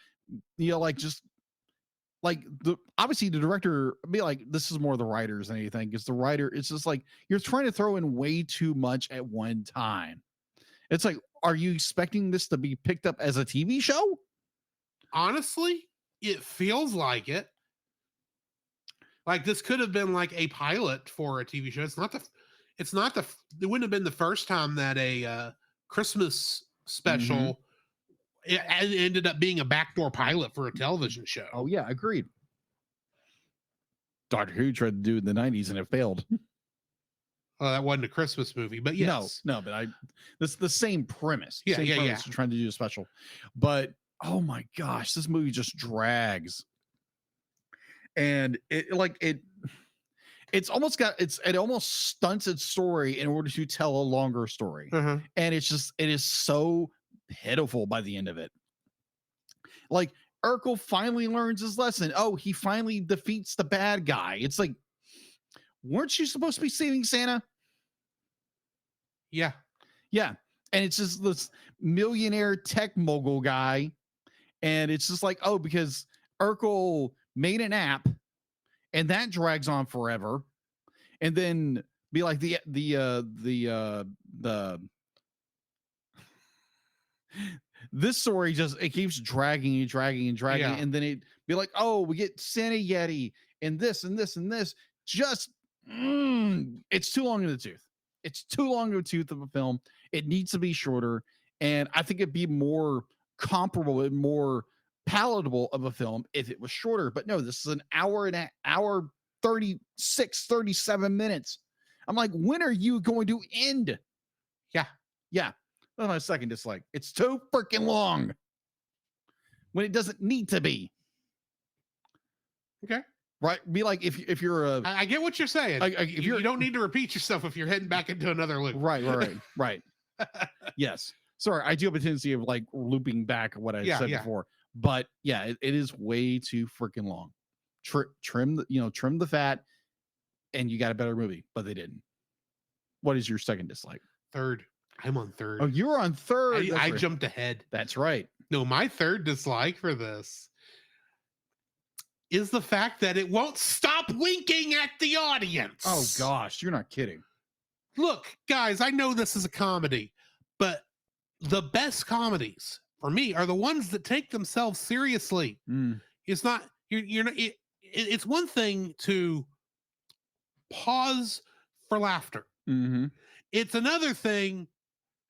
obviously the director be like, this is more the writers than anything, because the writer, it's just like, you're trying to throw in way too much at one time. It's like, are you expecting this to be picked up as a TV show? Honestly, it feels like it. Like, this could have been like a pilot for a TV show. It wouldn't have been the first time that a Christmas special it ended up being a backdoor pilot for a television show. Oh yeah, agreed. Doctor Who tried to do it in the 90s and it failed. Oh, that wasn't a Christmas movie, but yes. No, but this the same premise. Yeah. Trying to do a special. But oh my gosh, this movie just drags. And it almost stunts its story in order to tell a longer story. And it is so pitiful by the end of it. Like, Urkel finally learns his lesson. Oh, he finally defeats the bad guy. It's like, weren't you supposed to be saving Santa? Yeah. And it's just this millionaire tech mogul guy, And it's just like, oh, because Urkel made an app and that drags on forever. And then be like this story just it keeps dragging and dragging and dragging, Yeah. and then it be like, oh, we get Santa Yeti and this and this and this. Just it's too long in the tooth. It's too long of a tooth of a film. It needs to be shorter, and I think it'd be more comparable and more palatable of a film if it was shorter. But no, this is an hour and an hour 36, 37 minutes. I'm like, when are you going to end? Yeah. That's my second dislike. It's too freaking long when it doesn't need to be. Okay. Right? Be like if you're a I get what you're saying. if you don't need to repeat yourself if you're heading back into another loop. right. Yes. Sorry, I do have a tendency of like looping back what I said before. But yeah, it is way too freaking long. Trim the fat, and you got a better movie, but they didn't. What is your second dislike? Third. I'm on third. Oh, you were on third. I jumped ahead. That's right. No, my third dislike for this is the fact that it won't stop winking at the audience. Oh gosh, you're not kidding. Look, guys, I know this is a comedy, but the best comedies for me are the ones that take themselves seriously. It's not you're not. It's one thing to pause for laughter. Mm-hmm. It's another thing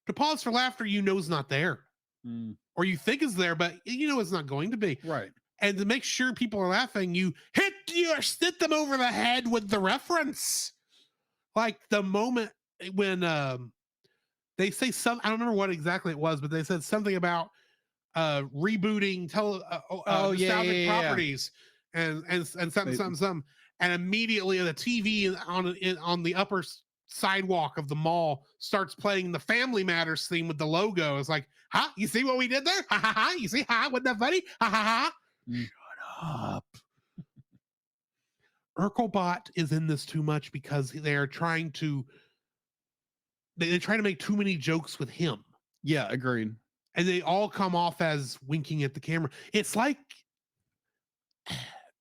to pause for laughter you know is not there. Or you think is there, but you know it's not going to be. Right. And to make sure people are laughing, you hit them over the head with the reference. Like the moment when they say some, I don't remember what exactly it was, but they said something about rebooting nostalgic properties and something. And immediately the TV on the upper sidewalk of the mall starts playing the Family Matters theme with the logo. It's like, huh? You see what we did there? Ha ha ha! You see? Ha! Wasn't that funny? Ha ha ha! Shut up. Urkelbot is in this too much because they're trying to make too many jokes with him. Yeah, agreed. And they all come off as winking at the camera. It's like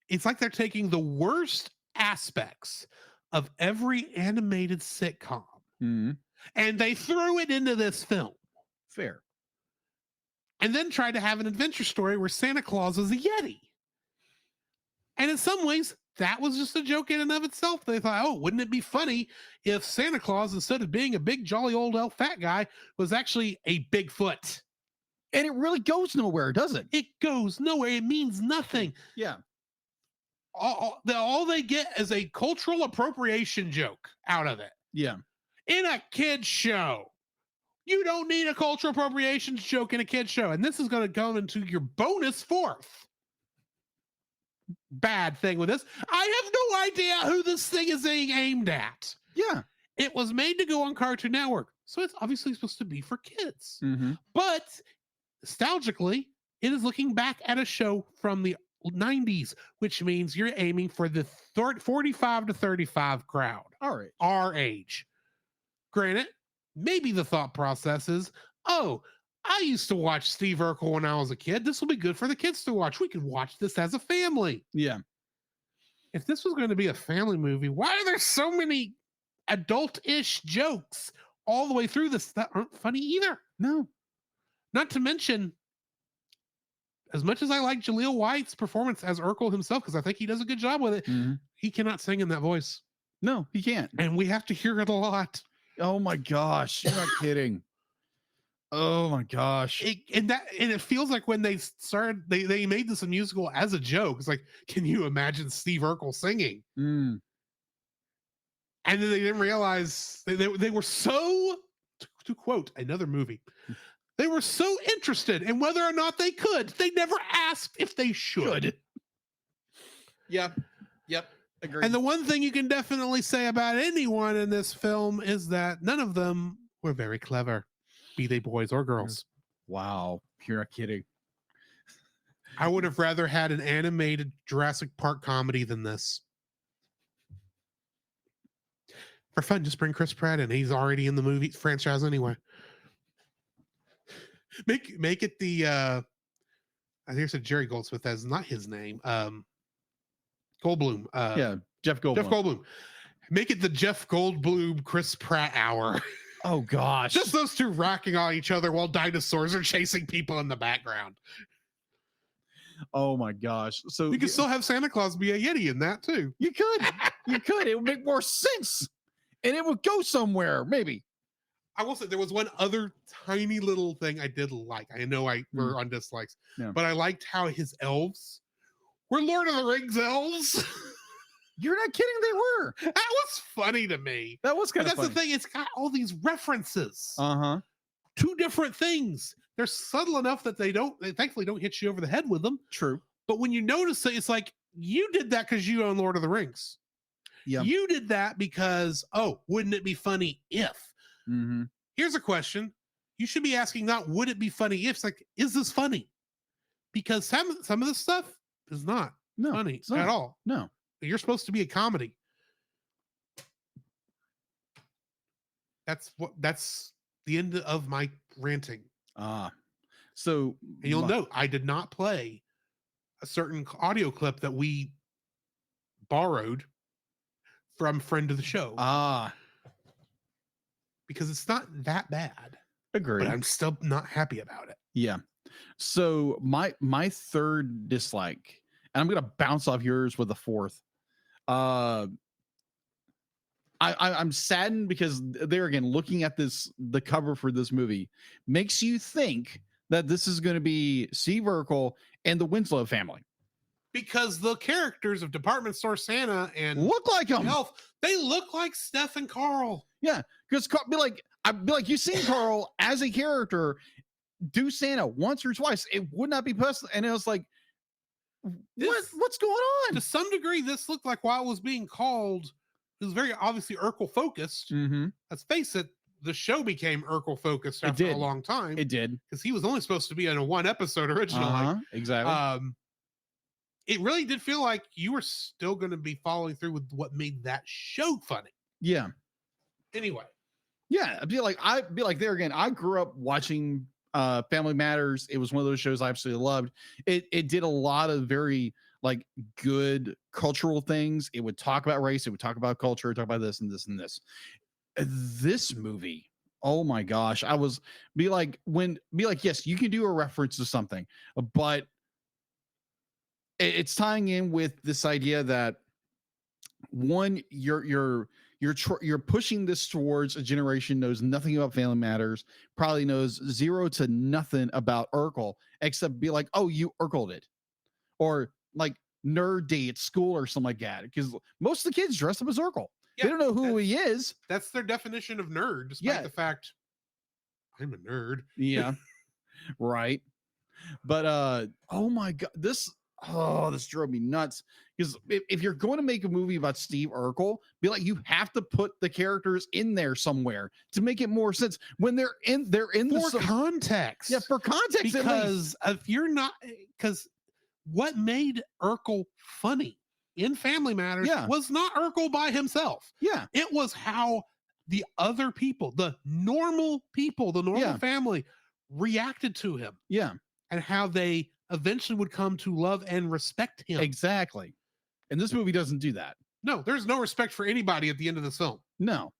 they're taking the worst aspects of every animated sitcom and they threw it into this film. Fair. And then tried to have an adventure story where Santa Claus is a Yeti. And in some ways, that was just a joke in and of itself. They thought, oh, wouldn't it be funny if Santa Claus, instead of being a big, jolly old elf fat guy, was actually a Bigfoot? And it really goes nowhere, does it? It goes nowhere. It means nothing. Yeah. All they get is a cultural appropriation joke out of it. Yeah. In a kid's show. You don't need a cultural appropriations joke in a kid's show. And this is going to go into your bonus fourth bad thing with this. I have no idea who this thing is being aimed at. Yeah. It was made to go on Cartoon Network, so it's obviously supposed to be for kids. But nostalgically, it is looking back at a show from the 90s, which means you're aiming for the 45 to 35 crowd. All right. Our age. Granted, maybe the thought process is, oh, I used to watch Steve Urkel when I was a kid. This will be good for the kids to watch. We could watch this as a family. Yeah. If this was going to be a family movie, why are there so many adult-ish jokes all the way through this that aren't funny either? No. Not to mention, as much as I like Jaleel White's performance as Urkel himself, because I think he does a good job with it, he cannot sing in that voice. No, he can't. And we have to hear it a lot. Oh my gosh. You're not kidding. Oh my gosh. And it feels like when they started, they made this a musical as a joke. It's like, can you imagine Steve Urkel singing? And then they didn't realize they were so, to quote another movie, they were so interested in whether or not they could. They never asked if they should. Yep. Agreed. And the one thing you can definitely say about anyone in this film is that none of them were very clever, be they boys or girls. Wow. You're not kidding. I would have rather had an animated Jurassic Park comedy than this. For fun, just bring Chris Pratt in. He's already in the movie franchise anyway. Make it the I think I said Jerry Goldsmith. That's not his name. Goldblum. Yeah, Jeff Goldblum. Jeff Goldblum. Make it the Jeff Goldblum Chris Pratt hour. Oh gosh, Just those two racking on each other while dinosaurs are chasing people in the background. oh my gosh. So You can still have Santa Claus be a Yeti in that too. you could. It would make more sense, and it would go somewhere. Maybe. I will say there was one other tiny little thing I did like. I know we're on dislikes, but I liked how his elves were Lord of the Rings elves. You're not kidding. They were. That was funny to me. That was kind of funny. That's the thing. It's got all these references. Uh-huh. Two different things. They're subtle enough that they thankfully don't hit you over the head with them. True. But when you notice it, it's like, you did that because you own Lord of the Rings. Yeah. You did that because, wouldn't it be funny if? Mm-hmm. Here's a question. You should be asking not, would it be funny if? It's like, is this funny? Because some of this stuff is not funny at all. No. You're supposed to be a comedy. That's the end of my ranting. So and you'll note I did not play a certain audio clip that we borrowed from friend of the show. Because it's not that bad. Agree. But I'm still not happy about it. Yeah. So my third dislike, and I'm gonna bounce off yours with the fourth. I'm saddened because there again, looking at the cover for this movie makes you think that this is going to be Steve Urkel and the Winslow family. Because the characters of Department Store Santa and look like him. They look like Steph and Carl. Yeah, because I'd be like, you've seen Carl as a character do Santa once or twice. It would not be possible, and it was like, what's going on? To some degree, this looked like while it was being called, it was very obviously Urkel focused. Mm-hmm. Let's face it, the show became Urkel focused after a long time. It did, because he was only supposed to be in a one episode originally. Exactly. It really did feel like you were still going to be following through with what made that show funny. Yeah. Anyway. Yeah, I'd be like there again. I grew up watching Family Matters. It was one of those shows I absolutely loved. It did a lot of very like good cultural things. It would talk about race. It would talk about culture. Talk about this and this and this. This movie, oh my gosh! I was yes, you can do a reference to something, but it's tying in with this idea that one, you're pushing this towards a generation knows nothing about Family Matters, probably knows zero to nothing about Urkel, except be like, oh, you Urkeled it, or like Nerd Day at school or something like that. Because most of the kids dress up as Urkel. Yeah, they don't know who he is. That's their definition of nerd, despite the fact I'm a nerd. Yeah, right. But oh my god, this drove me nuts. Because if you're going to make a movie about Steve Urkel, be like, you have to put the characters in there somewhere to make it more sense when they're in for context. Yeah, for context. Because if you're not, because what made Urkel funny in Family Matters was not Urkel by himself. Yeah, it was how the other people, the normal people, the normal family reacted to him. Yeah, and how they eventually would come to love and respect him. Exactly. And this movie doesn't do that. No, there's no respect for anybody at the end of this film. No.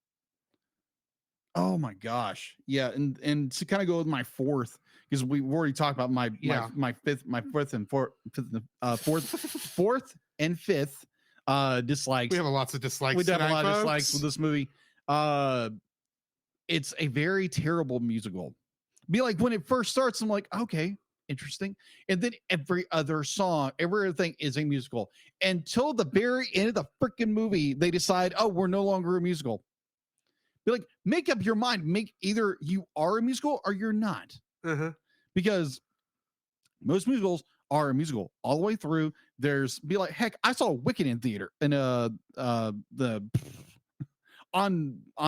Oh my gosh. Yeah, and to kind of go with my fourth, because we've already talked about my fourth and fifth dislikes. We have lots of dislikes. We have a lot of dislikes with this movie. It's a very terrible musical. Be like, when it first starts, I'm like, okay, interesting. And then every other song, every other thing is a musical until the very end of the freaking movie. They decide, oh, we're no longer a musical. Be like, make up your mind. Make either you are a musical or you're not. Because most musicals are a musical all the way through. There's be like, heck, I saw Wicked in theater and on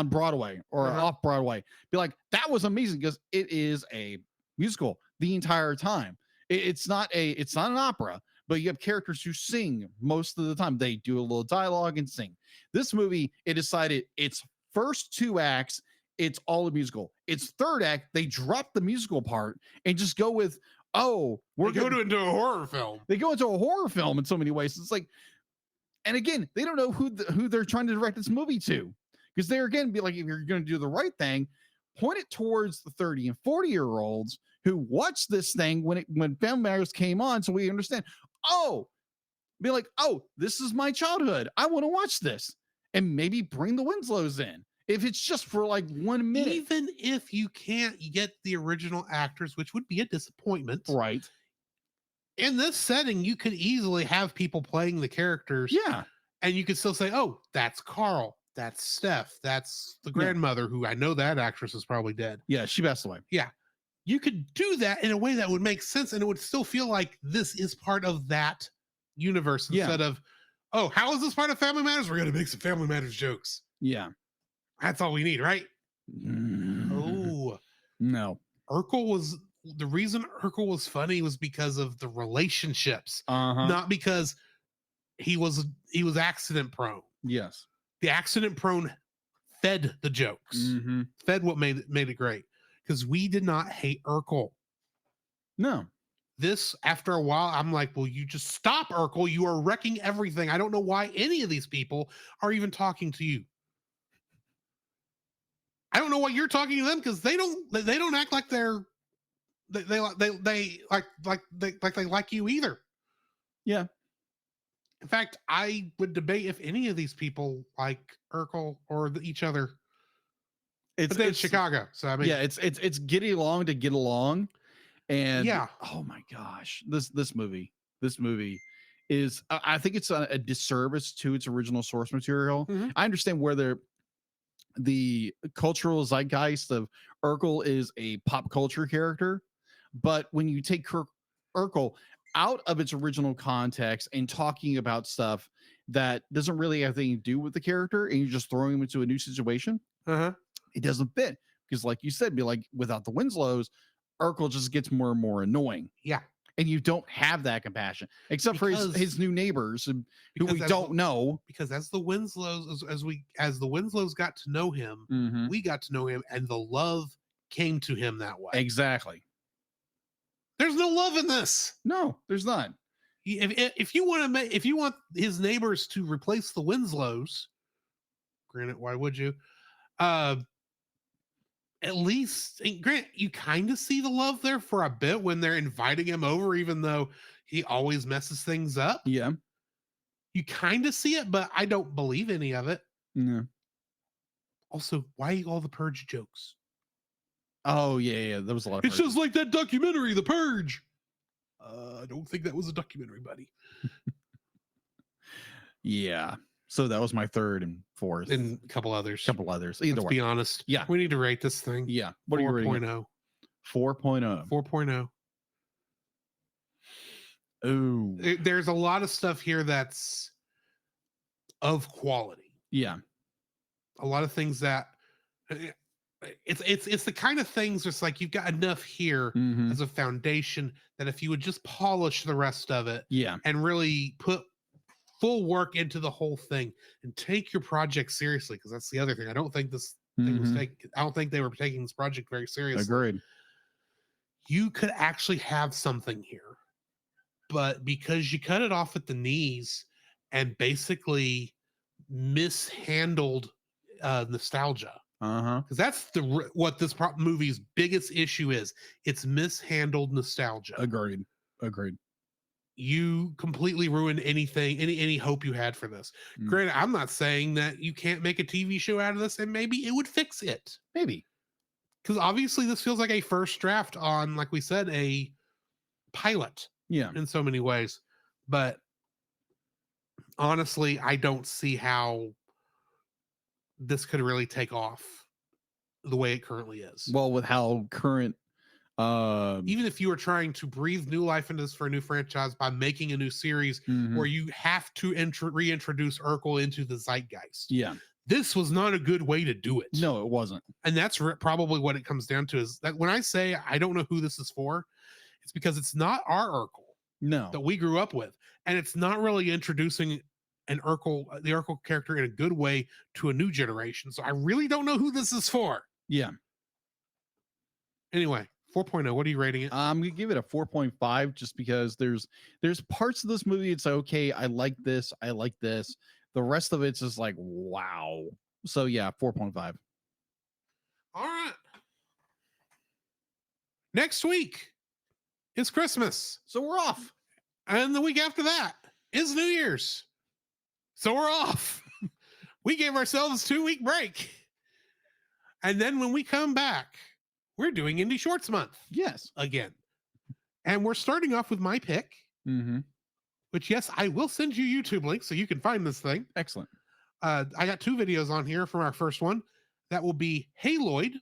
Broadway or off Broadway. Be like, that was amazing because it is a musical the entire time. It's not an opera, but you have characters who sing most of the time. They do a little dialogue and sing. This movie, it decided its first two acts, it's all a musical. Its third act, they drop the musical part and just go with, oh, We're going into a horror film. They go into a horror film in so many ways. It's like, and again, they don't know who they're trying to direct this movie to, because they're again be like, if you're going to do the right thing, point it towards the 30 and 40-year-olds who watched this thing when Family Matters came on, so we understand. Oh, be like, oh, this is my childhood. I want to watch this, and maybe bring the Winslows in if it's just for like 1 minute. Even if you can't get the original actors, which would be a disappointment, Right. In this setting, you could easily have people playing the characters. Yeah. And you could still say, oh, that's Carl. That's Steph. That's the grandmother, who I know that actress is probably dead. Yeah, she passed away. Yeah. You could do that in a way that would make sense, and it would still feel like this is part of that universe instead of, oh, how is this part of Family Matters? We're going to make some Family Matters jokes. Yeah. That's all we need, right? Oh. No. The reason Urkel was funny was because of the relationships, not because he was accident prone. Yes. The accident prone fed the jokes, fed what made it great, because we did not hate Urkel. No. This, after a while, I'm like, well, you just stop, Urkel. You are wrecking everything. I don't know why any of these people are even talking to you. I don't know why you're talking to them, because they don't act like they like you either. Yeah. In fact, I would debate if any of these people like Urkel or each other. But then it's Chicago, so I mean, yeah, it's getting along to get along, and yeah. Oh my gosh, this movie is, I think it's a disservice to its original source material. I understand where the cultural zeitgeist of Urkel is a pop culture character, but when you take Urkel out of its original context and talking about stuff that doesn't really have anything to do with the character, and you're just throwing him into a new situation, it doesn't fit. Because like you said, be like, without the Winslows, Urkel just gets more and more annoying. Yeah. And you don't have that compassion, except for his new neighbors who we don't know. Because as the Winslows, as the Winslows got to know him, we got to know him, and the love came to him that way. Exactly. There's no love in this. No, there's not. If you want his neighbors to replace the Winslows, granted, why would you? At least, Grant, you kind of see the love there for a bit when they're inviting him over, even though he always messes things up. Yeah. You kind of see it, but I don't believe any of it. No. Also, why all the Purge jokes? Oh, yeah. There was a lot of It's just like that documentary, The Purge. I don't think that was a documentary, buddy. Yeah. So that was my third and fourth. And a couple others. Either way. Be honest. Yeah. We need to rate this thing. Yeah. What are you rating? 4.0. 4.0. 4.0. Oh. There's a lot of stuff here that's of quality. Yeah. A lot of things that it's the kind of things that's like, you've got enough here as a foundation that if you would just polish the rest of it, and really put full work into the whole thing and take your project seriously, because that's the other thing. I don't think this thing was I don't think they were taking this project very seriously. Agreed. You could actually have something here, but because you cut it off at the knees and basically mishandled nostalgia, because that's what this movie's biggest issue is. It's mishandled nostalgia. Agreed. You completely ruined any hope you had for this. Granted, I'm not saying that you can't make a TV show out of this, and maybe it would fix it. Maybe. Because obviously this feels like a first draft on, like we said, a pilot. Yeah. In so many ways. But honestly, I don't see how this could really take off the way it currently is. Well, with how current even if you were trying to breathe new life into this for a new franchise by making a new series where you have to reintroduce Urkel into the zeitgeist. Yeah. This was not a good way to do it. No, it wasn't. And that's probably what it comes down to, is that when I say I don't know who this is for, it's because it's not our Urkel that we grew up with. And it's not really introducing the Urkel character in a good way to a new generation. So I really don't know who this is for. Yeah. Anyway, 4.0. What are you rating it? I'm gonna give it a 4.5 just because there's parts of this movie it's like, okay, I like this. The rest of it's just like, wow. So yeah, 4.5. All right. Next week is Christmas. So we're off. And the week after that is New Year's. So we're off. We gave ourselves a 2-week break. And then when we come back, we're doing Indie Shorts Month. Yes. Again. And we're starting off with my pick, which, yes, I will send you YouTube links so you can find this thing. Excellent. I got 2 videos on here from our first one. That will be Haloid.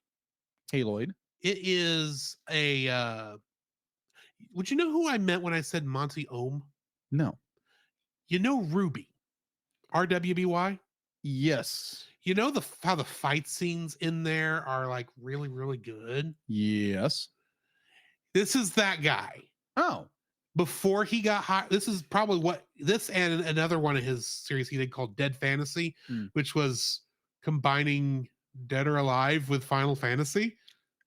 Haloid. It is a... would you know who I meant when I said Monty Ohm? No. You know Ruby. RWBY? Yes. You know how the fight scenes in there are like really, really good? Yes. This is that guy. Oh. Before he got hot, this is probably what this and another one of his series he did called Dead Fantasy, which was combining Dead or Alive with Final Fantasy.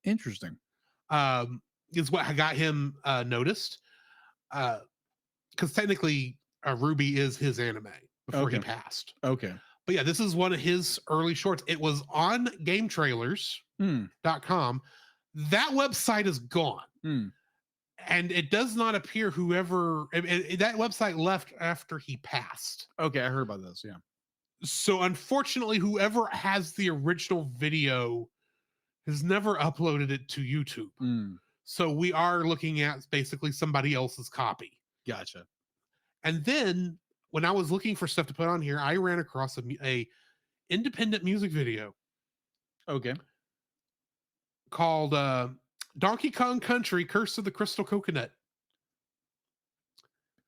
Interesting. Is what got him noticed. Because technically, Ruby is his anime before he passed. Okay. But yeah, this is one of his early shorts. It was on GameTrailers.com. That website is gone. And it does not appear that website left after he passed. Okay, I heard about this, yeah. So unfortunately, whoever has the original video has never uploaded it to YouTube. So we are looking at basically somebody else's copy. Gotcha. And then when I was looking for stuff to put on here, I ran across a independent music video. Okay. Called Donkey Kong Country Curse of the Crystal Coconut.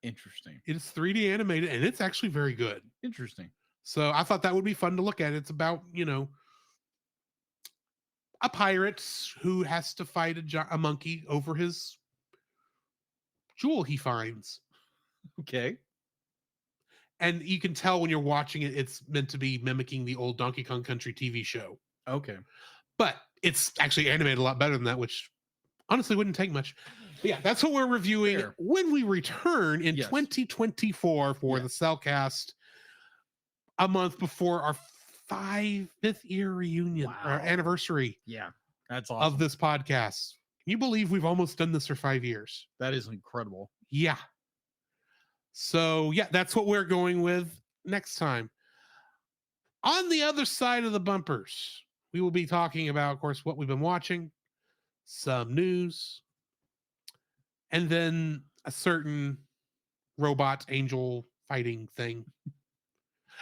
Interesting. It is 3D animated and it's actually very good. Interesting. So I thought that would be fun to look at. It's about, a pirate who has to fight a monkey over his jewel he finds. Okay. And you can tell when you're watching it, it's meant to be mimicking the old Donkey Kong Country TV show. Okay. But it's actually animated a lot better than that, which honestly wouldn't take much. But yeah, that's what we're reviewing when we return in 2024 for the Cellcast, a month before our 5th year reunion, our anniversary. Yeah, that's awesome. Of this podcast. Can you believe we've almost done this for 5 years? That is incredible. Yeah. So yeah, that's what we're going with next time. On the other side of the bumpers, we will be talking about, of course, what we've been watching, some news, and then a certain robot angel fighting thing.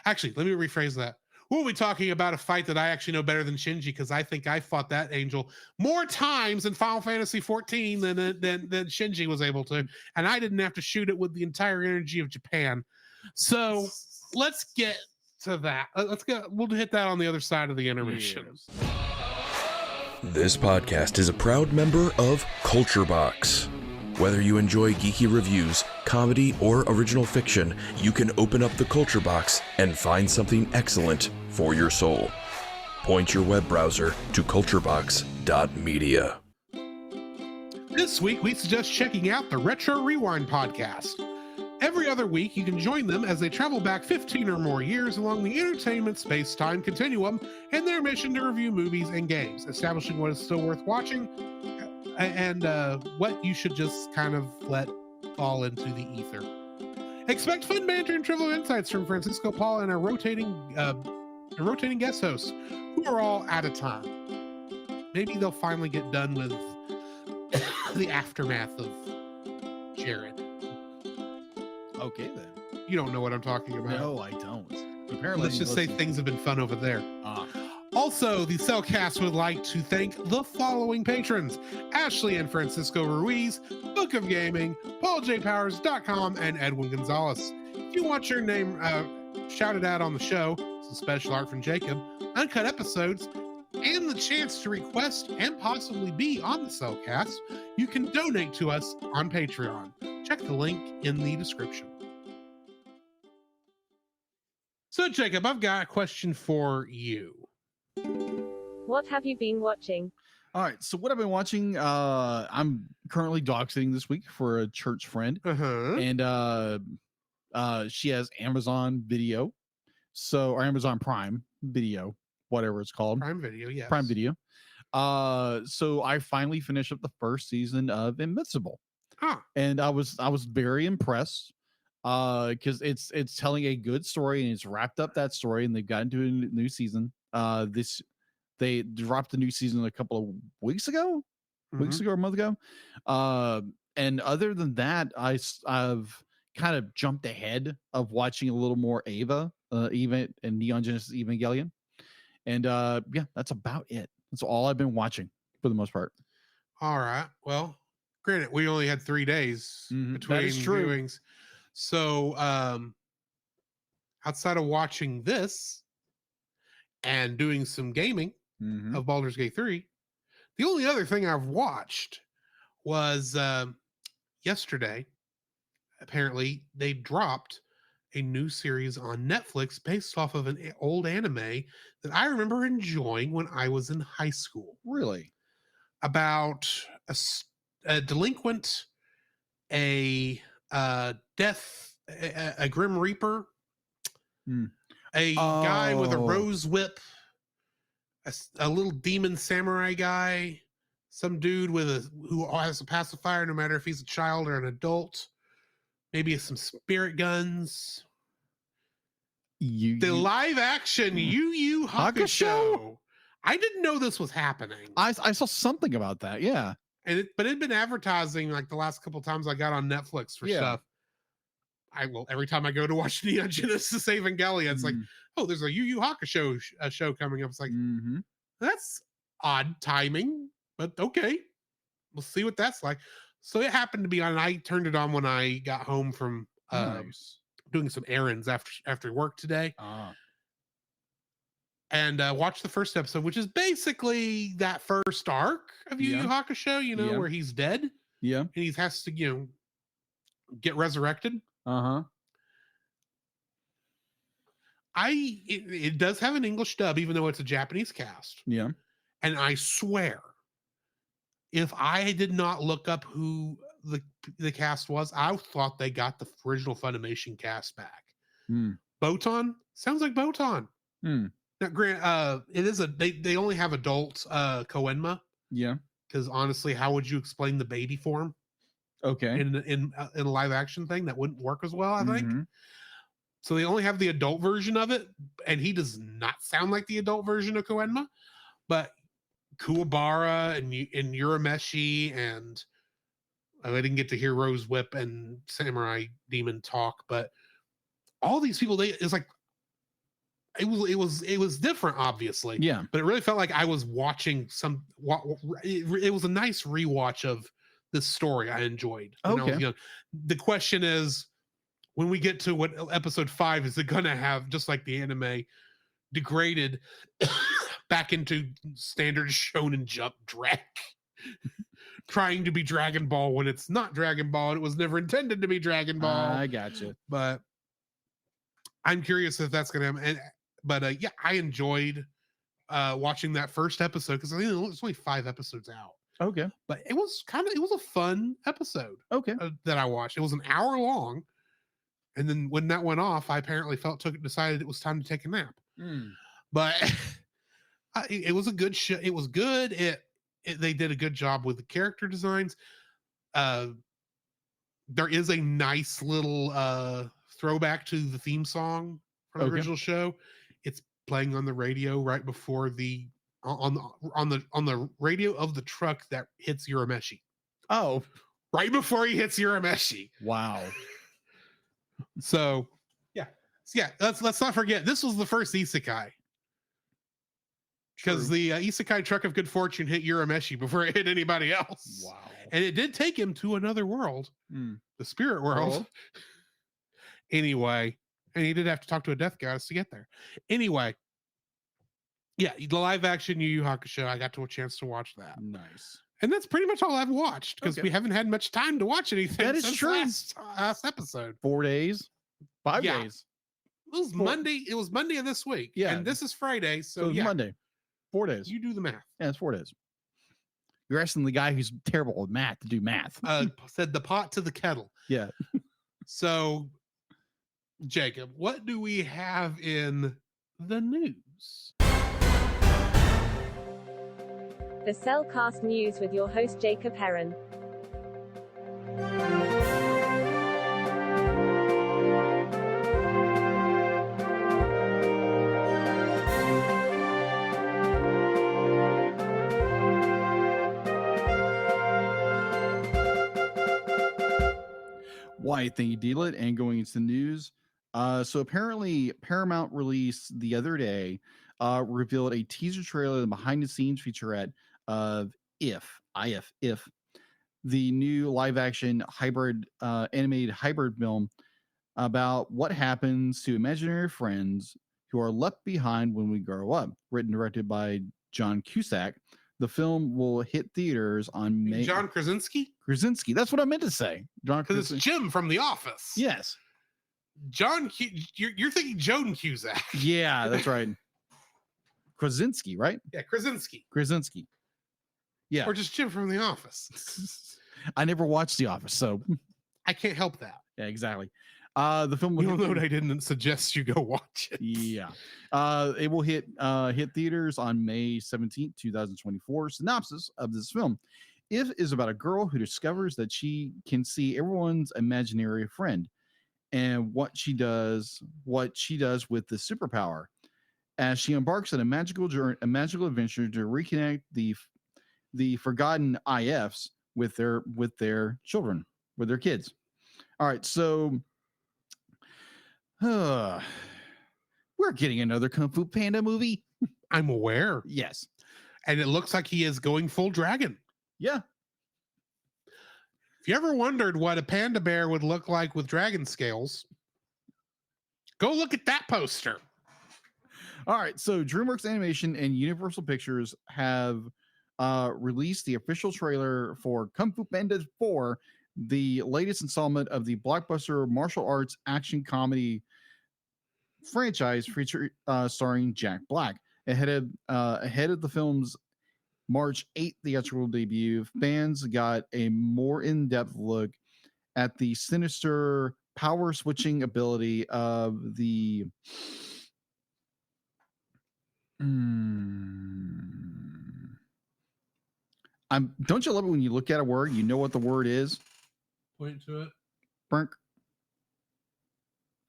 Actually, let me rephrase that. We'll be talking about a fight that I actually know better than Shinji, because I think I fought that angel more times in Final Fantasy XIV than Shinji was able to, and I didn't have to shoot it with the entire energy of Japan. So let's get to that. We'll hit that on the other side of the intermission. This podcast is a proud member of Culture Box. Whether you enjoy geeky reviews, comedy, or original fiction, you can open up the Culture Box and find something excellent for your soul. Point your web browser to culturebox.media. This week, we suggest checking out the Retro Rewind podcast. Every other week, you can join them as they travel back 15 or more years along the entertainment space-time continuum in their mission to review movies and games, establishing what is still worth watching and what you should just kind of let fall into the ether. Expect fun banter and trivial insights from Francisco, Paul, and a rotating guest hosts who are all out of time. Maybe they'll finally get done with the aftermath of Jared. Okay, then. You don't know what I'm talking about. No, I don't. Apparently, let's just say things have been fun over there. Also, the Cellcast would like to thank the following patrons: Ashley and Francisco Ruiz, Book of Gaming, PaulJPowers.com, and Edwin Gonzalez. If you want your name shouted out on the show, some special art from Jacob, uncut episodes, and the chance to request and possibly be on the Cellcast, you can donate to us on Patreon. Check the link in the description. So, Jacob, I've got a question for you. What have you been watching? All right. So what I've been watching, I'm currently dog sitting this week for a church friend, and she has Amazon Video, or Amazon Prime Video, whatever it's called, Prime Video, yes. Prime Video. So I finally finished up the first season of Invincible, and I was very impressed, because it's telling a good story and it's wrapped up that story, and they've got into a new season. They dropped the new season a couple of weeks ago, or a month ago. And other than that, I've kind of jumped ahead of watching a little more Eva, even and Neon Genesis Evangelion. And yeah, that's about it. That's all I've been watching for the most part. All right. Well, granted, we only had 3 days between viewings. So outside of watching this and doing some gaming of Baldur's Gate 3, the only other thing I've watched was yesterday. Apparently, they dropped a new series on Netflix based off of an old anime that I remember enjoying when I was in high school. Really? About a delinquent, a Grim Reaper, a guy with a rose whip, a little demon samurai guy, some dude who has a pacifier no matter if he's a child or an adult, maybe some spirit guns. The live action Yu Yu Hakusho. I didn't know this was happening. I saw something about that, yeah. But it'd been advertising like the last couple times I got on Netflix for stuff. Every time I go to watch Neon Genesis Evangelion, it's like, oh, there's a Yu Yu Hakusho show coming up. It's like, that's odd timing, but okay, we'll see what that's like. So it happened to be on. I turned it on when I got home from doing some errands after work today, and watched the first episode, which is basically that first arc of Yu Yu Hakusho. Where he's dead, and he has to get resurrected. It does have an English dub, even though it's a Japanese cast. Yeah. And I swear, if I did not look up who the cast was, I thought they got the original Funimation cast back. Botan sounds like Botan. Now, Grant, it is they only have adult Koenma. Yeah. Because honestly, how would you explain the baby form? Okay. In a live action thing, that wouldn't work as well, I think. So they only have the adult version of it, and he does not sound like the adult version of Koenma. But Kuwabara and Urameshi, and I didn't get to hear Rose Whip and Samurai Demon talk, but all these people, it was different, obviously. Yeah. But it really felt like I was watching it was a nice rewatch of this story I enjoyed. Okay. The question is, when we get to what episode 5, is it going to have, just like the anime, degraded back into standard Shonen Jump drag, trying to be Dragon Ball when it's not Dragon Ball and it was never intended to be Dragon Ball. I gotcha. But I'm curious if that's going to happen. But yeah, I enjoyed watching that first episode, because I think it's only 5 episodes out. Okay. But it was a fun episode. Okay. That I watched. It was an hour long. And then when that went off, I apparently decided it was time to take a nap. But it was a good show. It was good. They did a good job with the character designs. There is a nice little throwback to the theme song from the original show. It's playing on the radio right before on the radio of the truck that hits Urameshi. Oh, right before he hits Urameshi. Wow. So yeah, let's not forget, this was the first isekai, because the isekai truck of good fortune hit Urameshi before it hit anybody else. Wow. And it did take him to another world, the spirit world. Anyway, and he did have to talk to a death goddess to get there. Anyway, yeah, the live action Yu Yu Hakusho, I got to a chance to watch that. Nice. And that's pretty much all I've watched, because we haven't had much time to watch anything. That is true. Last episode. 4 days, 5 days. It was Monday. It was Monday of this week. Yeah. And this is Friday. So Monday. 4 days. You do the math. Yeah, it's 4 days. You're asking the guy who's terrible with math to do math. Said the pot to the kettle. Yeah. So, Jacob, what do we have in the news? The Cellcast News with your host Jacob Heron. Why, thank you, Deal It. And going into the news. So apparently Paramount released the other day, revealed a teaser trailer and behind the scenes featurette of If, the new live action hybrid, animated hybrid film about what happens to imaginary friends who are left behind when we grow up. Written and directed by John Cusack. The film will hit theaters on May. John Krasinski? Krasinski. That's what I meant to say. John Because Krasinski. it's Jim from The Office. Yes. You're thinking Joan Cusack. Yeah, that's right. Krasinski, right? Yeah, Krasinski. Krasinski. Yeah. Or just Jim from The Office. I never watched The Office, so I can't help that. yeah, exactly. The film will You'll note I didn't suggest you go watch it. Yeah. It will hit theaters on May 17th, 2024. Synopsis of this film. If is about a girl who discovers that she can see everyone's imaginary friend and what she does with the superpower as she embarks on a magical adventure to reconnect the forgotten IFs with their children, with their kids. All right, so we're getting another Kung Fu Panda movie. I'm aware. Yes. And it looks like he is going full dragon. Yeah. If you ever wondered what a panda bear would look like with dragon scales, go look at that poster. All right. So DreamWorks Animation and Universal Pictures have released the official trailer for Kung Fu Panda 4, the latest installment of the blockbuster martial arts action comedy franchise starring Jack Black. Ahead of the film's March 8th theatrical debut, fans got a more in-depth look at the sinister power switching ability of the don't you love it when you look at a word, you know what the word is? Point to it. Brink.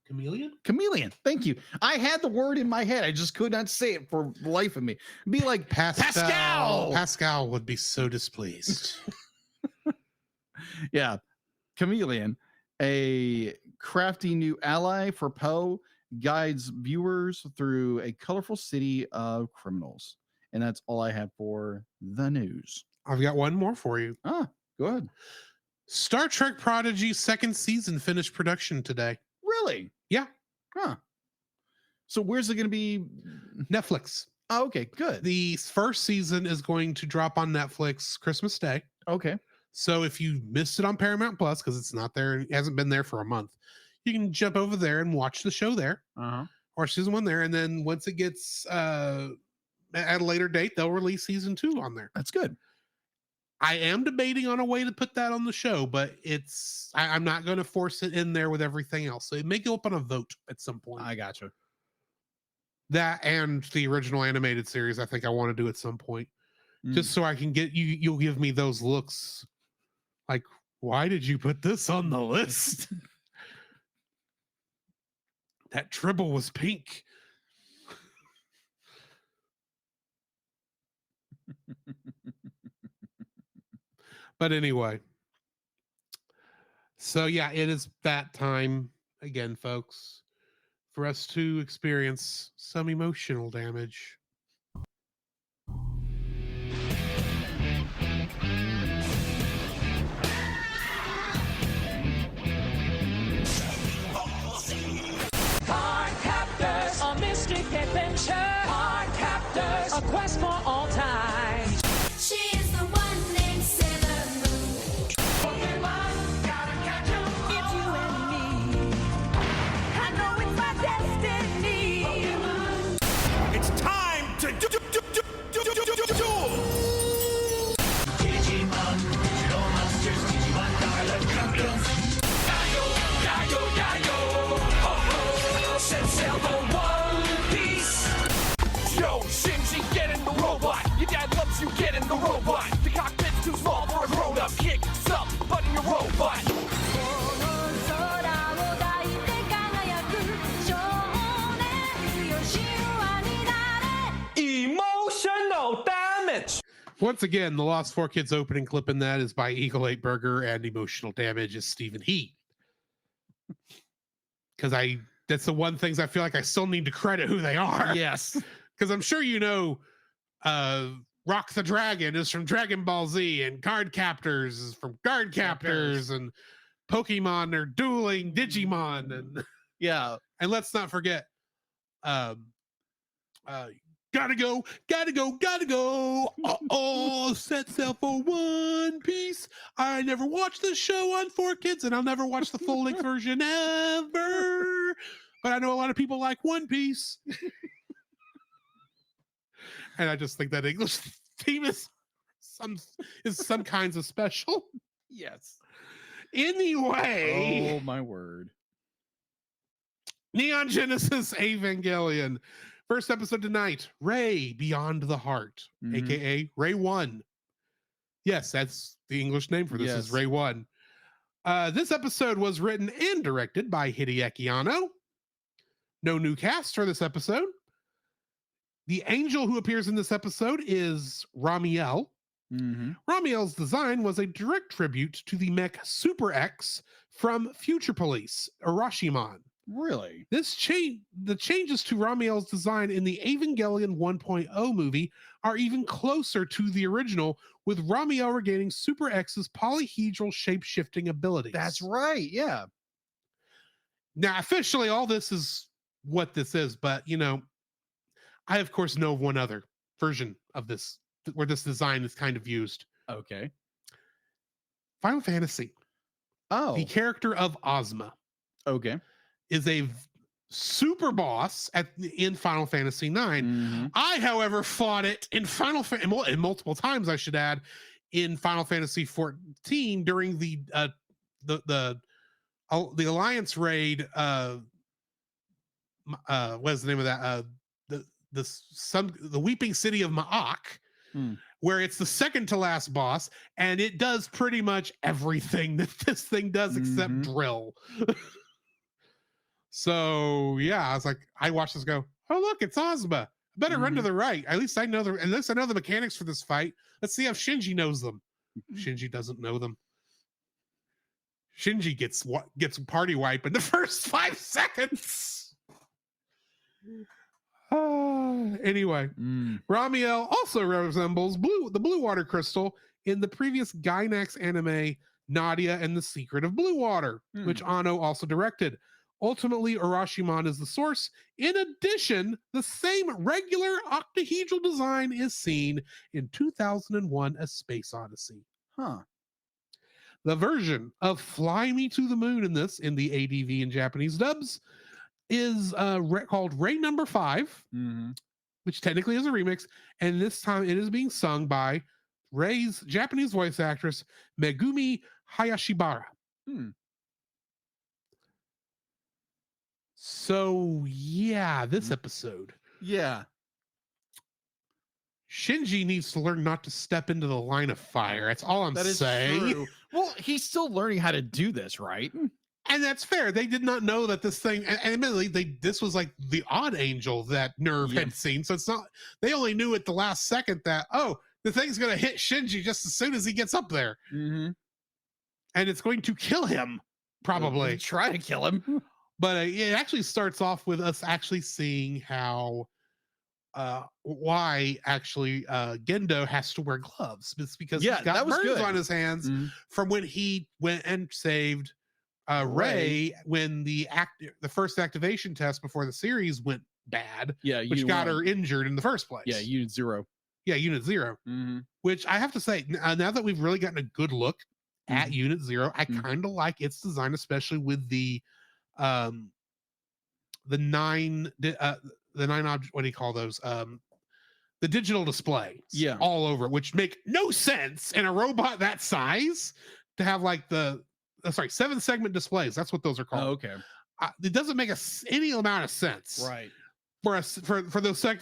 Chameleon? Thank you. I had the word in my head. I just could not say it for the life of me. It'd be like Pascal. Pascal would be so displeased. Yeah. Chameleon, a crafty new ally for Poe, guides viewers through a colorful city of criminals. And that's all I have for the news. I've got one more for you. Go ahead. Star Trek Prodigy's second season finished production today. Really? Yeah. Huh. So where's it going to be? Netflix. Oh, okay, good. The first season is going to drop on Netflix Christmas Day. Okay. So if you missed it on Paramount Plus, because it's not there, it hasn't been there for a month, you can jump over there and watch the show there. Or season 1 there. And then once it gets at a later date, they'll release season 2 on there. That's good. I am debating on a way to put that on the show, but I'm not going to force it in there with everything else. So it may go up on a vote at some point. I gotcha. That and the original animated series, I think I want to do at some point. Just so I can get you. You'll give me those looks like, why did you put this on the list? That Tribble was pink. But anyway, so yeah, it is that time again, folks, for us to experience some emotional damage. Card Captors, a mystic adventure. Card Captors, a quest for all time. She is the one named Sailor Moon. Pokemon, gotta catch 'em. It's you and me. I know it's my destiny. Pokemon. It's time to do. for One Piece. Yo, Shinji, get in the robot. Your dad loves you, get in the robot. The cockpit's too small for a grown-up. Kick some butt in your robot. Emotional damage. Once again, the Lost 4 Kids opening clip in that is by Eagle 8 Burger, and Emotional Damage is Stephen Heat. Because that's the one things I feel like I still need to credit who they are. Yes. Because I'm sure you know Rock the Dragon is from Dragon Ball Z, and Card Captors is from Card Captors, and Pokemon are dueling Digimon, and Yeah. and let's not forget gotta go. Oh, set sail for One Piece. I never watched this show on 4 Kids, and I'll never watch the full length version ever. But I know a lot of people like One Piece. And I just think that English theme is some kinds of special. Yes. Anyway. Oh my word. Neon Genesis Evangelion. First episode tonight, Ray Beyond the Heart, aka Ray 1. Yes, that's the English name for this is Ray 1. This episode was written and directed by Hideaki Anno. No new cast for this episode. The angel who appears in this episode is Ramiel. Ramiel's design was a direct tribute to the mech Super X from Future Police, Arashimon. Really? The changes to Ramiel's design in the Evangelion 1.0 movie are even closer to the original, with Ramiel regaining Super X's polyhedral shape-shifting abilities. That's right. Yeah. Now, officially, all this is what this is, but, you know, I, of course, know of one other version of this where this design is kind of used. Okay. Final Fantasy. Oh. The character of Ozma. Okay. Is a super boss in Final Fantasy IX. I, however, fought it in and multiple times, I should add, in Final Fantasy 14 during the Alliance raid. What's the name of that? The Weeping City of Ma'ak, where it's the second to last boss, and it does pretty much everything that this thing does except drill. So yeah, I was like, I watched this go, oh look, it's Ozma. I better run to the right. At least I know the mechanics for this fight. Let's see if Shinji knows them. Shinji doesn't know them. Shinji gets party wipe in the first 5 seconds. Anyway, Ramiel also resembles the blue water crystal in the previous Gainax anime Nadia and the Secret of Blue Water, which Anno also directed. Ultimately, Arashimon is the source. In addition, the same regular octahedral design is seen in 2001: A Space Odyssey. Huh. The version of Fly Me to the Moon in the ADV and Japanese dubs is called Ray Number 5, which technically is a remix, and this time it is being sung by Ray's Japanese voice actress, Megumi Hayashibara. So, yeah, this episode. Yeah. Shinji needs to learn not to step into the line of fire. That's all I'm saying. True. Well, he's still learning how to do this, right? And that's fair. They did not know that this thing, and admittedly, this was like the odd angel that Nerve had seen. So it's not, they only knew at the last second that, oh, the thing's going to hit Shinji just as soon as he gets up there. And it's going to kill him, probably. Try to kill him. But it actually starts off with us actually seeing how, why actually Gendo has to wear gloves. It's because he's got burns on his hands from when he went and saved Ray when the first activation test before the series went bad, which got her injured in the first place. Yeah, Unit 0. Yeah, Unit 0. Which I have to say, now that we've really gotten a good look at Unit 0, I kind of like its design, especially with the 9 object, what do you call those? The digital displays all over, which make no sense in a robot that size to have like 7 segment displays. That's what those are called. Oh, okay. it doesn't make any amount of sense Right. for us for those for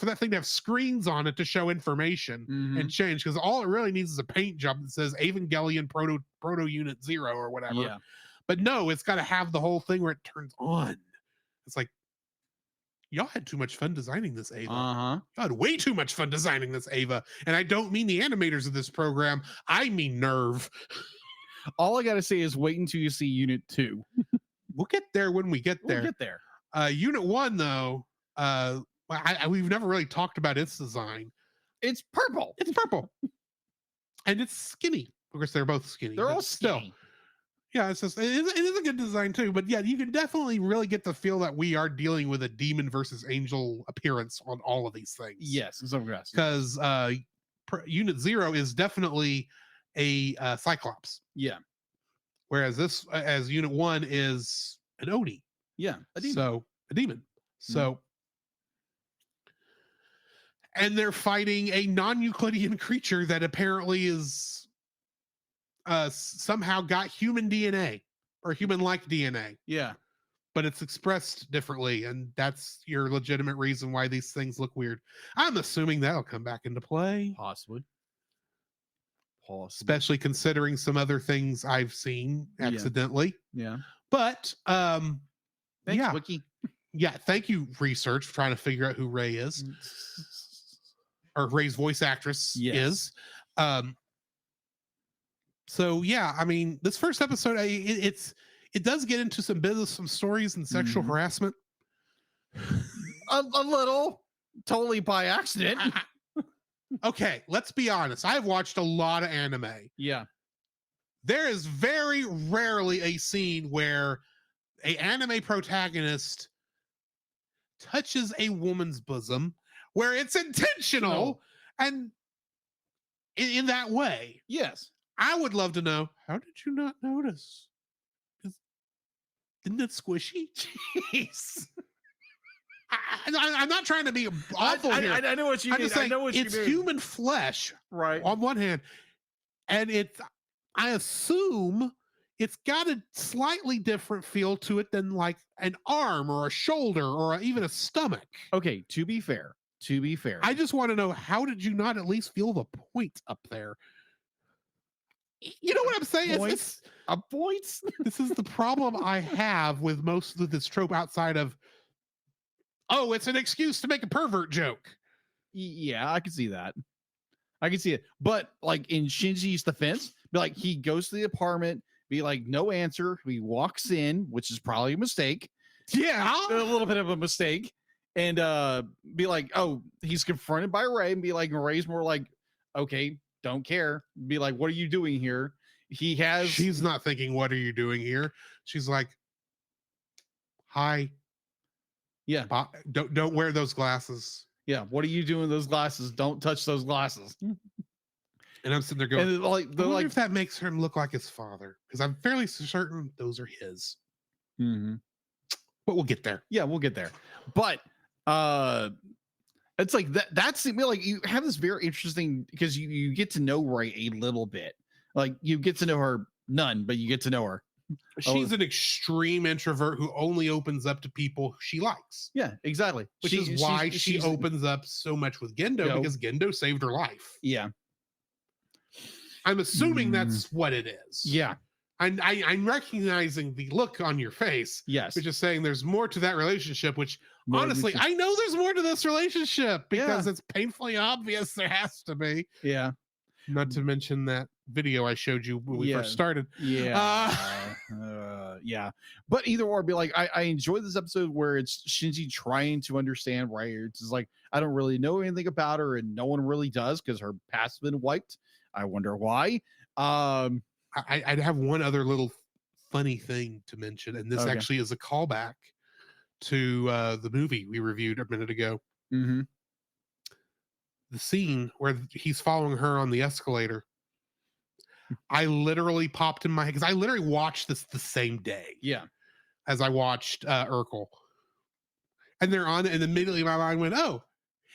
that thing to have screens on it to show information Mhm. and change, because all it really needs is a paint job that says Evangelion proto unit 0 or whatever. Yeah. But no, it's got to have the whole thing where it turns on. It's like, y'all had too much fun designing this, Ava. Uh-huh. Y'all had way too much fun designing this, Ava. And I don't mean the animators of this program. I mean Nerve. All I gotta say is wait until you see Unit 2. We'll get there when we get there. We'll get there. Unit 1, though, we've never really talked about its design. It's purple. It's purple. And it's skinny. Of course, they're both skinny. They're but all still. skinny. Yeah, it is a good design too, but yeah, you can definitely really get the feel that we are dealing with a demon versus angel appearance on all of these things. Yes, Because Unit 0 is definitely a Cyclops, yeah, whereas this, as Unit 1, is an Oni. yeah, a demon. So a demon. So, and they're fighting a non-Euclidean creature that apparently is somehow got human DNA or human-like DNA, Yeah, but it's expressed differently, and that's your legitimate reason why these things look weird. I'm assuming that'll come back into play, possibly. especially considering some other things I've seen accidentally. Yeah. But Thanks, yeah, Wiki. yeah. Thank you, research, for trying to figure out who Ray is, or Ray's voice actress is. So yeah, I mean, this first episode, it does get into some business, some stories, and sexual harassment. A little, totally by accident. Okay, let's be honest. I've watched a lot of anime. Yeah. There is very rarely a scene where an anime protagonist touches a woman's bosom where it's intentional and in that way. Yes. I would love to know, how did you not notice? Isn't it squishy? Jeez. I'm not trying to be awful here. I know what you mean. Just saying, I know what you it's mean. human flesh, Right. on one hand, and I assume it's got a slightly different feel to it than like an arm or a shoulder or even a stomach. Okay, to be fair, I just want to know, how did you not at least feel the point up there? You know what I'm saying? Points. Points. This is the problem I have with most of this trope outside of, oh, it's an excuse to make a pervert joke. Yeah, I can see that. I can see it. But like in Shinji's defense, be like, he goes to the apartment, be like, no answer. He walks in, which is probably a mistake. Yeah. A little bit of a mistake. And be like, oh, he's confronted by Ray, and be like, Ray's more like, okay, don't care. Be like, what are you doing here? She's not thinking, what are you doing here? She's like, hi. Yeah. Don't wear those glasses. Yeah. What are you doing with those glasses? Don't touch those glasses. And I'm sitting there going, And they're I wonder like, if that makes him look like his father, because I'm fairly certain those are his. But we'll get there. Yeah, we'll get there. But it's like that's like you have this very interesting, because you get to know Ray a little bit. Like you get to know her none, but you get to know her. She's an extreme introvert who only opens up to people she likes. Yeah, exactly. Which is why she opens up so much with Gendo, because Gendo saved her life. Yeah. I'm assuming that's what it is. Yeah. I'm recognizing the look on your face. Yes. Which is saying there's more to that relationship, which honestly, I know there's more to this relationship, because it's painfully obvious there has to be. Yeah. Not to mention that video I showed you when we first started. Yeah. Yeah. But either or, be like, I enjoy this episode where it's Shinji trying to understand Ray. It's just like, I don't really know anything about her, and no one really does, because her past's been wiped. I wonder why. I'd have one other little funny thing to mention, and this actually is a callback to the movie we reviewed a minute ago. Mm-hmm. The scene where he's following her on the escalator. I literally popped in my head, because I literally watched this the same day. Yeah. As I watched Urkel. And they're on it, and immediately my mind went, oh,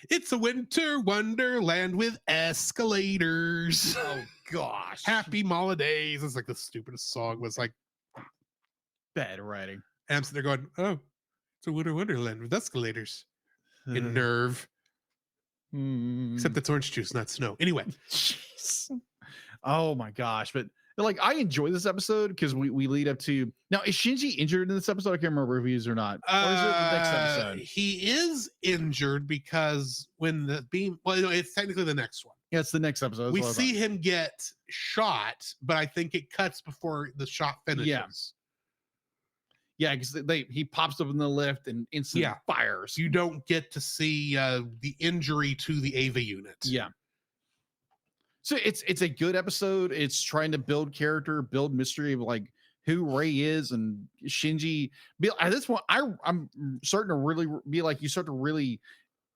it's a winter wonderland with escalators. Oh gosh. Happy holidays. It's like the stupidest song. Was like, bad writing. And I'm sitting there going, oh, it's a Winter Wonderland with escalators in Nerve. Except that's orange juice, not snow. Anyway. Jeez. Oh my gosh. But like, I enjoy this episode because we lead up to now. Is Shinji injured in this episode? I can't remember if he is or not. Or is it the next episode? He is injured because when the beam, well, no, it's technically the next one. Yeah, it's the next episode. We see him get shot, but I think it cuts before the shot finishes. Yeah, because he pops up in the lift and instantly fires. You don't get to see the injury to the AVA unit. Yeah. So it's a good episode. It's trying to build character, build mystery of like who Rei is and Shinji. At this point, I'm starting to really be like, you start to really,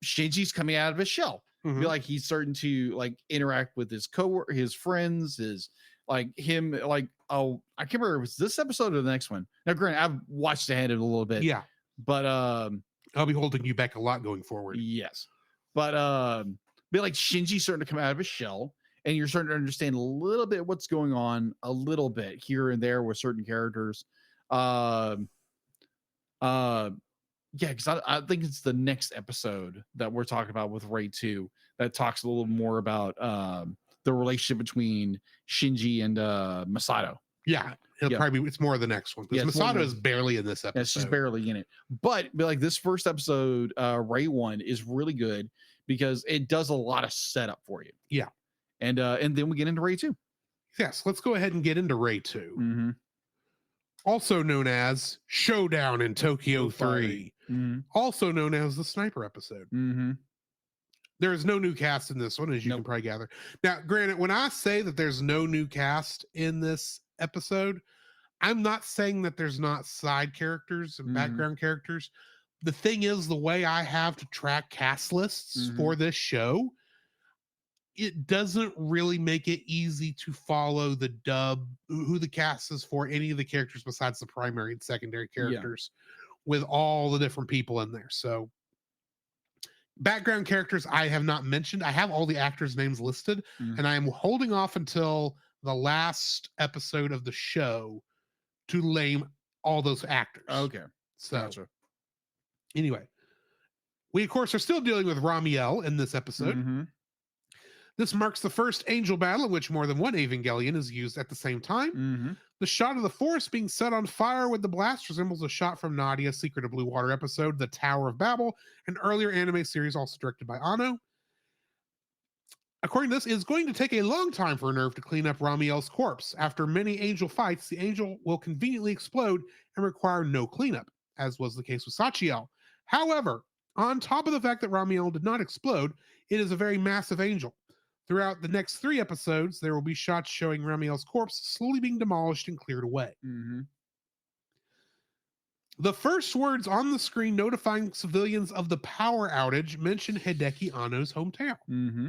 Shinji's coming out of his shell. Mhm. Be like he's starting to like interact with his his friends, his like him like, oh, I can't remember if it's this episode or the next one. Now, granted, I've watched ahead of it a little bit. Yeah. But I'll be holding you back a lot going forward. Yes. But be like Shinji's starting to come out of his shell. And you're starting to understand a little bit what's going on, a little bit here and there with certain characters. Yeah, because I think it's the next episode that we're talking about with Rei 2 that talks a little more about the relationship between Shinji and Masato. Yeah, it's more of the next one because Masato is barely in this episode. Yeah, she's barely in it. But like this first episode, Rei 1 is really good because it does a lot of setup for you. Yeah. And then we get into Rei 2. Yes, let's go ahead and get into Rei 2. Mm-hmm. Also known as Showdown in Tokyo 3. Mm-hmm. Also known as the Sniper episode. Mm-hmm. There is no new cast in this one, as you can probably gather. Now, granted, when I say that there's no new cast in this episode, I'm not saying that there's not side characters and background characters. The thing is, the way I have to track cast lists for this show, it doesn't really make it easy to follow the dub, who the cast is for any of the characters besides the primary and secondary characters with all the different people in there. So background characters I have not mentioned. I have all the actors' names listed, and I am holding off until the last episode of the show to name all those actors. Okay. So anyway, we of course are still dealing with Ramiel in this episode. Mm-hmm. This marks the first angel battle in which more than one Evangelion is used at the same time. Mm-hmm. The shot of the forest being set on fire with the blast resembles a shot from Nadia's Secret of Blue Water episode, The Tower of Babel, an earlier anime series also directed by Anno. According to this, it is going to take a long time for Nerve to clean up Ramiel's corpse. After many angel fights, the angel will conveniently explode and require no cleanup, as was the case with Sachiel. However, on top of the fact that Ramiel did not explode, it is a very massive angel. Throughout the next 3 episodes, there will be shots showing Ramiel's corpse slowly being demolished and cleared away. Mm-hmm. The first words on the screen notifying civilians of the power outage mention Hideki Anno's hometown. Mm-hmm.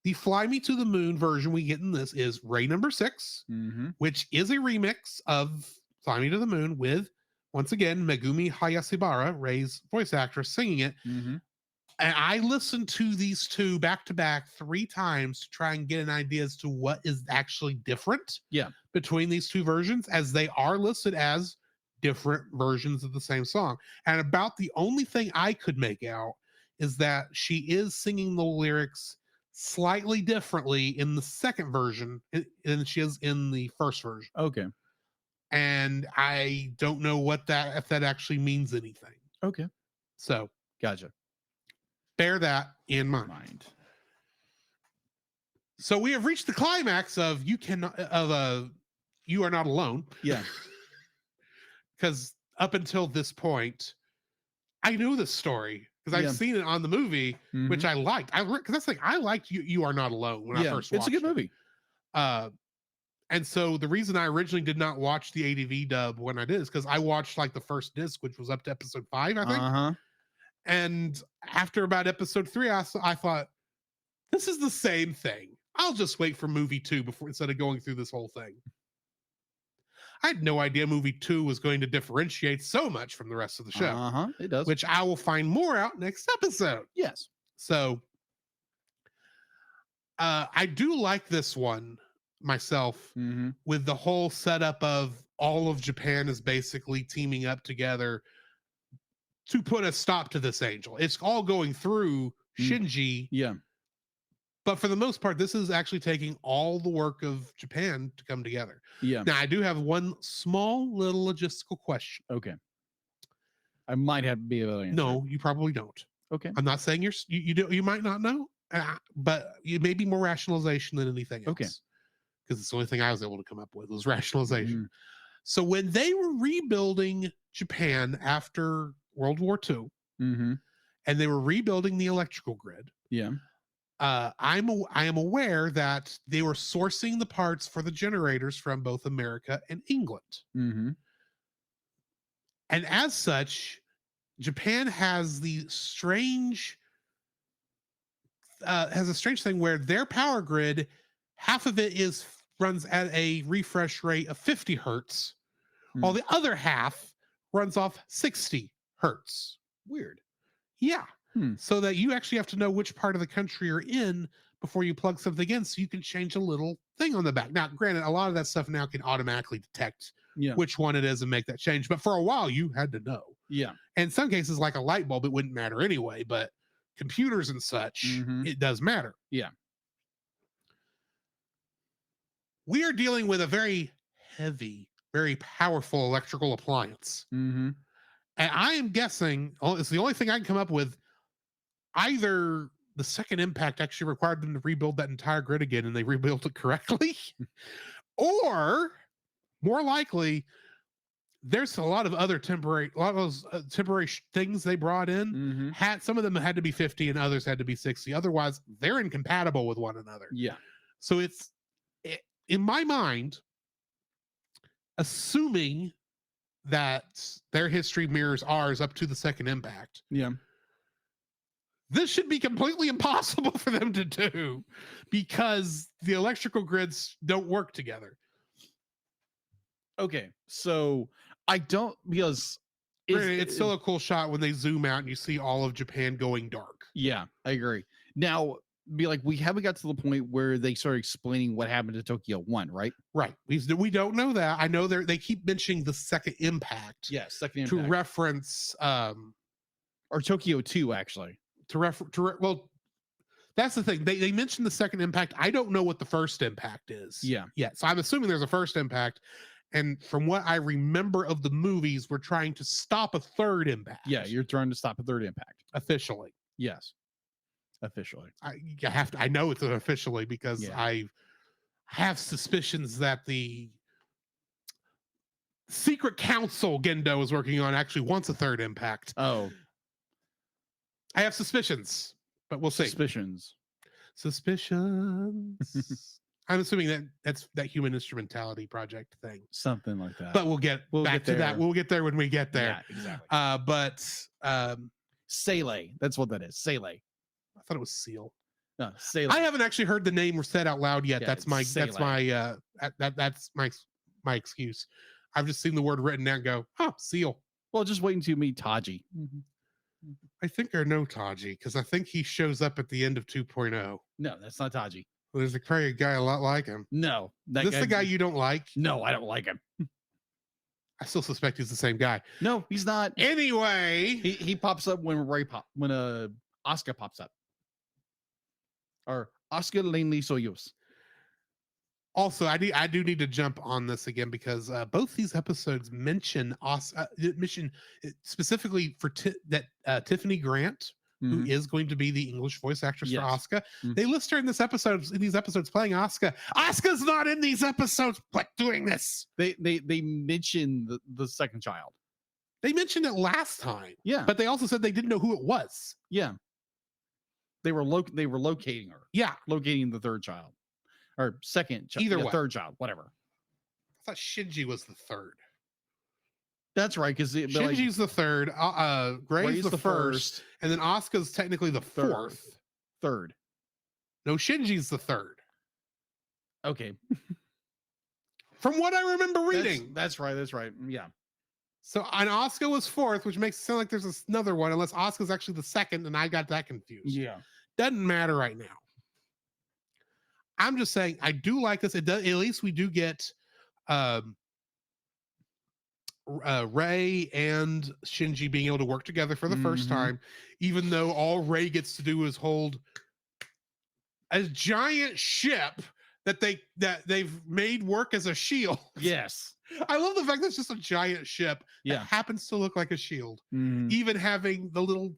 The Fly Me to the Moon version we get in this is Rei number 6, which is a remix of Fly Me to the Moon with, once again, Megumi Hayashibara, Rei's voice actress, singing it. Mm-hmm. And I listened to these two back to back 3 times to try and get an idea as to what is actually different between these two versions, as they are listed as different versions of the same song. And about the only thing I could make out is that she is singing the lyrics slightly differently in the second version than she is in the first version. Okay. And I don't know if that actually means anything. Okay. So gotcha. Bear that in mind. So we have reached the climax of You Are Not Alone. Yeah. Because up until this point, I knew this story because I've seen it on the movie, which I liked. Because that's like, I liked You Are Not Alone when I first watched it. It's a good movie. And so the reason I originally did not watch the ADV dub when I did is because I watched like the first disc, which was up to episode 5, I think. And after about episode 3, I thought, this is the same thing. I'll just wait for movie 2 instead of going through this whole thing. I had no idea movie 2 was going to differentiate so much from the rest of the show. It does. Which I will find more out next episode. Yes. So I do like this one myself Mm-hmm. with the whole setup of all of Japan is basically teaming up together to put a stop to this angel. It's all going through Shinji, Yeah. but for the most part, this is actually taking all the work of Japan to come together. Yeah. Now, I do have one small little logistical question. Okay. I might have to be able to answer. No, you probably don't. Okay. I'm not saying you might not know, but it may be more rationalization than anything else. Okay. Because it's the only thing I was able to come up with was rationalization. Mhm. So when they were rebuilding Japan after World War II, Mm-hmm. and they were rebuilding the electrical grid, Yeah. I am aware that they were sourcing the parts for the generators from both America and England. Mm-hmm. And as such, Japan has a strange thing where their power grid, half of it runs at a refresh rate of 50 hertz, while the other half runs off 60 hertz. Weird. Yeah. Hmm. So that you actually have to know which part of the country you're in before you plug something in, so you can change a little thing on the back. Now, granted, a lot of that stuff now can automatically detect Yeah. which one it is and make that change. But for a while, you had to know. Yeah. And in some cases, like a light bulb, it wouldn't matter anyway. But computers and such, Mhm. it does matter. Yeah. We are dealing with a very heavy, very powerful electrical appliance. Mm-hmm. And I am guessing, it's the only thing I can come up with, either the second impact actually required them to rebuild that entire grid again and they rebuilt it correctly, or more likely, there's a lot of those temporary things they brought in. Mm-hmm. Some of them had to be 50 and others had to be 60. Otherwise, they're incompatible with one another. Yeah. So in my mind, assuming that their history mirrors ours up to the second impact, Yeah. this should be completely impossible for them to do because the electrical grids don't work together. Okay. So I don't, because Granted, it's still a cool shot when they zoom out and you see all of Japan going dark. Yeah, I agree. Now, be like, we haven't got to the point where they started explaining what happened to Tokyo 1, right? Right. We don't know that. I know they keep mentioning the second impact. Yeah, second to impact. reference Or Tokyo 2, actually. Well, that's the thing. They mentioned the second impact. I don't know what the first impact is. Yeah. So I'm assuming there's a first impact. And from what I remember of the movies, we're trying to stop a third impact. Yeah, you're trying to stop a third impact. Officially. Yes. Officially. I know it's officially because Yeah. I have suspicions that the secret council Gendo is working on actually wants a third impact. Oh. I have suspicions, but we'll see. Suspicions. I'm assuming that's that human instrumentality project thing. Something like that. But we'll get back to that. We'll get there when we get there. Yeah, exactly. But Sele. That's what that is. Sele. I thought it was Seal. No, Sele. I haven't actually heard the name said out loud yet. Yeah, that's my excuse. I've just seen the word written down and go, oh, Seal. Well, just waiting to meet Taji. I think I know Taji because I think he shows up at the end of 2.0. No, that's not Taji. Well, there's probably a guy a lot like him. No. Is this the guy you don't like? No, I don't like him. I still suspect he's the same guy. No, he's not. Anyway, He pops up when Asuka pops up. Or Asuka Lanely Soyuz. also, I do need to jump on this again because both these episodes mention specifically for Tiffany Grant, who is going to be the English voice actress for Asuka. They list her in these episodes playing Asuka. Asuka's not in these episodes, but doing this. They mention the second child. They mentioned it last time. Yeah. But they also said they didn't know who it was. Yeah. They were locating her. Yeah. Locating the third child. Or second child. Either way. Third child, whatever. I thought Shinji was the third. That's right, because Shinji's the third, Gray's the first, and then Asuka's technically the fourth. Third. No, Shinji's the third. Okay. From what I remember reading. That's right. Yeah. So, and Asuka was fourth, which makes it sound like there's another one, unless Asuka's actually the second, and I got that confused. Yeah. Doesn't matter right now. I'm just saying, I do like this. It does. At least we do get Rei and Shinji being able to work together for the first time, even though all Rei gets to do is hold a giant ship that they've made work as a shield. Yes. I love the fact that it's just a giant ship that happens to look like a shield, even having the little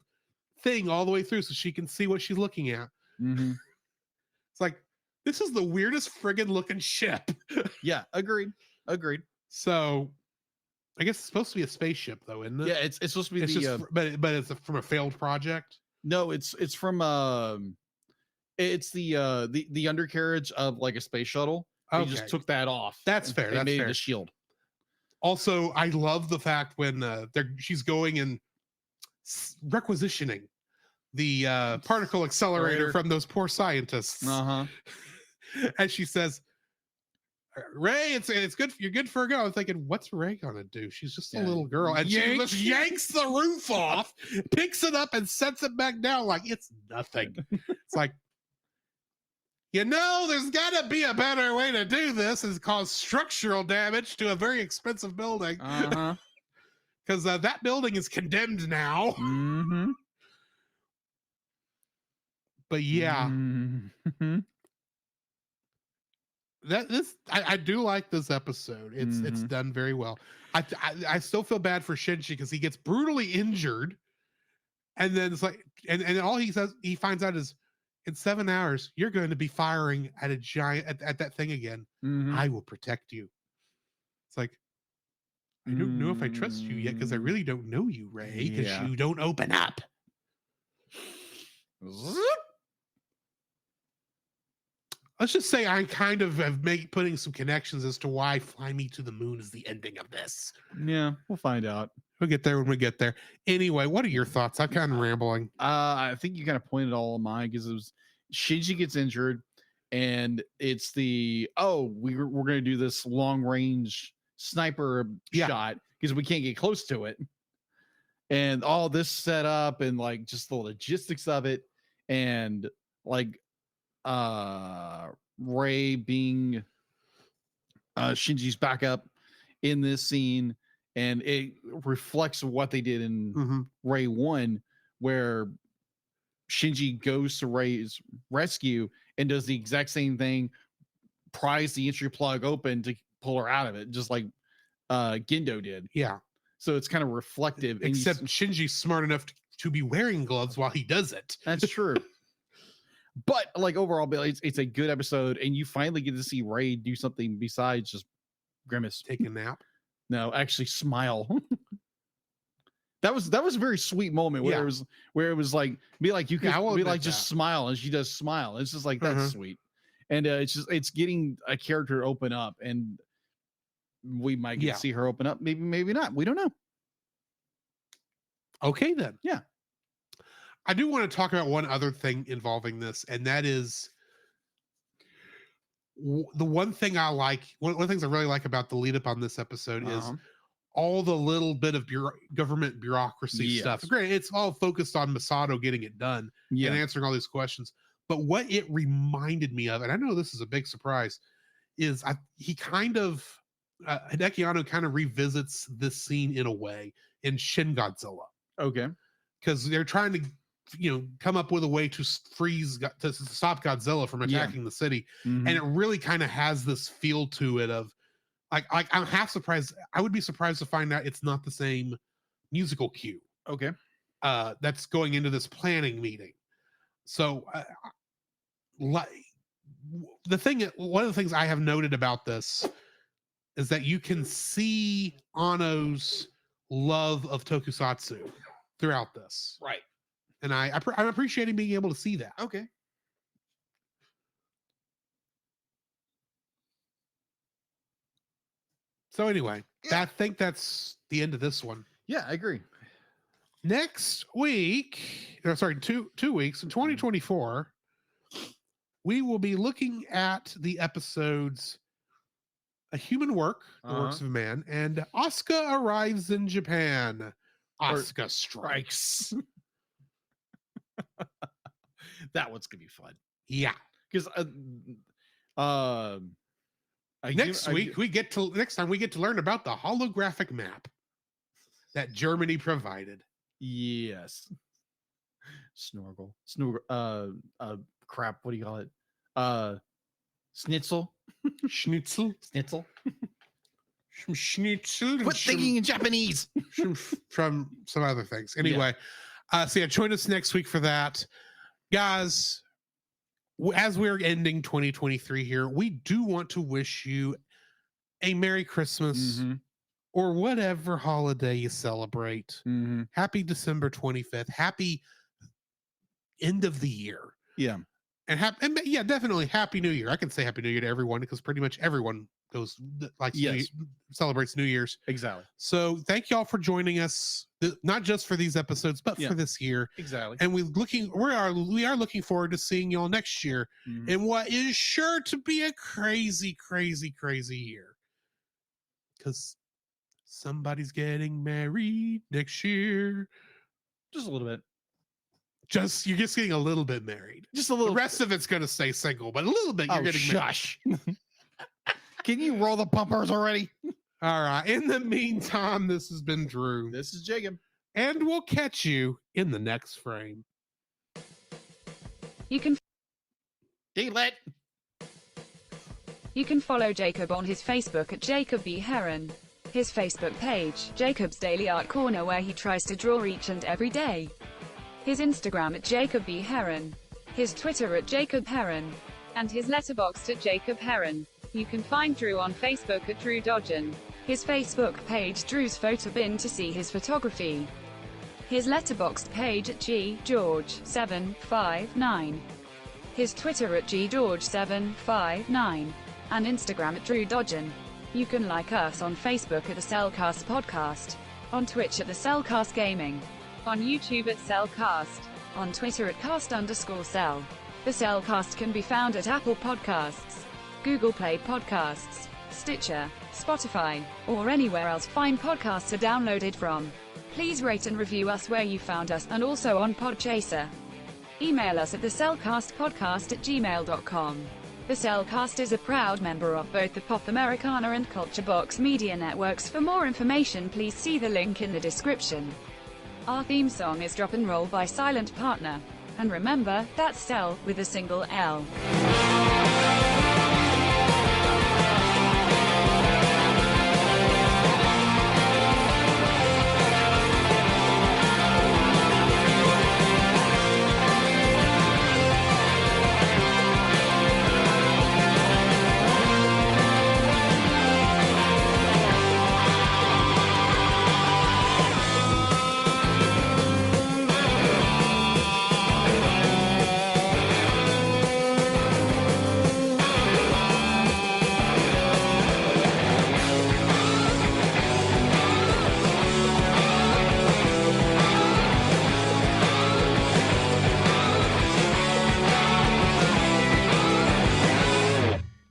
thing all the way through so she can see what she's looking at. It's like, this is the weirdest friggin' looking ship. Yeah, agreed. So I guess it's supposed to be a spaceship though, isn't it? Yeah, it's supposed to be It's the just, but it's from a failed project. no, it's from it's the undercarriage of like a space shuttle. They just took that off. That's fair. They That's made fair. it a shield. Also, I love the fact when she's going and requisitioning the particle accelerator from those poor scientists. And she says, Rei, it's good. You're good for a go. I'm thinking, what's Rei gonna do? She's just a little girl, and she just yanks the roof off, picks it up, and sets it back down like it's nothing. It's like, there's got to be a better way to do this and cause structural damage to a very expensive building. Because that building is condemned now. But yeah. I do like this episode. It's done very well. I still feel bad for Shinji because he gets brutally injured, and then it's like, and all he finds out is, in 7 hours you're going to be firing at a giant at that thing again. I will protect you. It's like, I don't know if I trust you yet because I really don't know you, Rei, because you don't open up. Let's just say I kind of have putting some connections as to why Fly Me to the Moon is the ending of this. Yeah, we'll find out. We'll get there when we get there. Anyway, what are your thoughts? I'm kind of rambling. I think you kind of pointed all of mine because it was Shinji gets injured, and it's we're going to do this long range sniper shot because we can't get close to it, and all this set up and like just the logistics of it, and like Rei being Shinji's backup in this scene, and it reflects what they did in Rei 1, where Shinji goes to Rei's rescue and does the exact same thing, pries the entry plug open to pull her out of it, just like Gendo did. Yeah. So it's kind of reflective. Except Shinji's smart enough to be wearing gloves while he does it. That's true. But like overall, Billy, it's a good episode, and you finally get to see Rei do something besides just grimace, take a nap. No, actually smile. That was a very sweet moment where it was like you can be like just smile, and she does smile. It's just like that's sweet, and it's getting a character open up, and we might get to see her open up. Maybe not. We don't know. Okay then. Yeah. I do want to talk about one other thing involving this, and that is the one thing I like. One of the things I really like about the lead up on this episode is all the little bit of government bureaucracy stuff. Great, it's all focused on Masato getting it done and answering all these questions. But what it reminded me of, and I know this is a big surprise, is he kind of Hideki Anno kind of revisits this scene in a way in Shin Godzilla. Okay, because they're trying to come up with a way to stop Godzilla from attacking the city. And it really kind of has this feel to it of like I'm half surprised. I would be surprised to find out it's not the same musical cue. Okay. That's going into this planning meeting. So one of the things I have noted about this is that you can see Anno's love of tokusatsu throughout this. Right. And I'm appreciating being able to see that. Okay. So anyway, I think that's the end of this one. Yeah, I agree. Next week, 2 weeks in 2024, we will be looking at the episodes A Human Work, The Works of a Man, and Asuka Arrives in Japan. Asuka Strikes. That one's gonna be fun. Yeah, because Next time we get to learn about the holographic map that Germany provided. Yes. Snorkel. Crap. What do you call it? Schnitzel. Schnitzel. Schnitzel. Schnitzel. Quit thinking in Japanese. From some other things. Anyway, so join us next week for that. Guys, as we're ending 2023 here, we do want to wish you a Merry Christmas or whatever holiday you celebrate. Happy December 25th. Happy end of the year. Yeah. And definitely Happy New Year. I can say Happy New Year to everyone because pretty much everyone celebrates New Year's. Exactly. So thank y'all for joining us, not just for these episodes, but for this year. Exactly. And we are looking forward to seeing y'all next year in what is sure to be a crazy, crazy, crazy year. Because somebody's getting married next year. Just a little bit. You're just getting a little bit married. Just a little. The rest of it's going to stay single, but a little bit you're getting shush. Can you roll the bumpers already? All right. In the meantime, this has been Drew. This is Jacob. And we'll catch you in the next frame. You can Delete. You can follow Jacob on his Facebook at Jacob B. Heron. His Facebook page, Jacob's Daily Art Corner, where he tries to draw each and every day. His Instagram at Jacob B. Heron. His Twitter at Jacob Heron. And his Letterboxd at Jacob Heron. You can find Drew on Facebook at Drew Dodgen. His Facebook page, Drew's Photo Bin, to see his photography. His Letterboxd page at GGeorge759. His Twitter at GGeorge759. And Instagram at Drew Dodgen. You can like us on Facebook at the Cellcast Podcast. On Twitch at the Cellcast Gaming. On YouTube at Cellcast. On Twitter at cast_cell. The Cellcast can be found at Apple Podcasts, Google Play Podcasts, Stitcher, Spotify, or anywhere else fine podcasts are downloaded from. Please rate and review us where you found us, and also on Podchaser. Email us at thecellcastpodcast@gmail.com. The Cellcast is a proud member of both the Pop Americana and Culture Box media networks. For more information, please see the link in the description. Our theme song is Drop and Roll by Silent Partner. And remember, that's Cell, with a single L.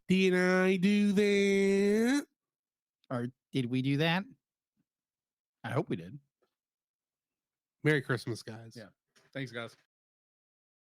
Did I do that? Or did we do that? I hope we did. Merry Christmas, guys. Yeah. Thanks, guys.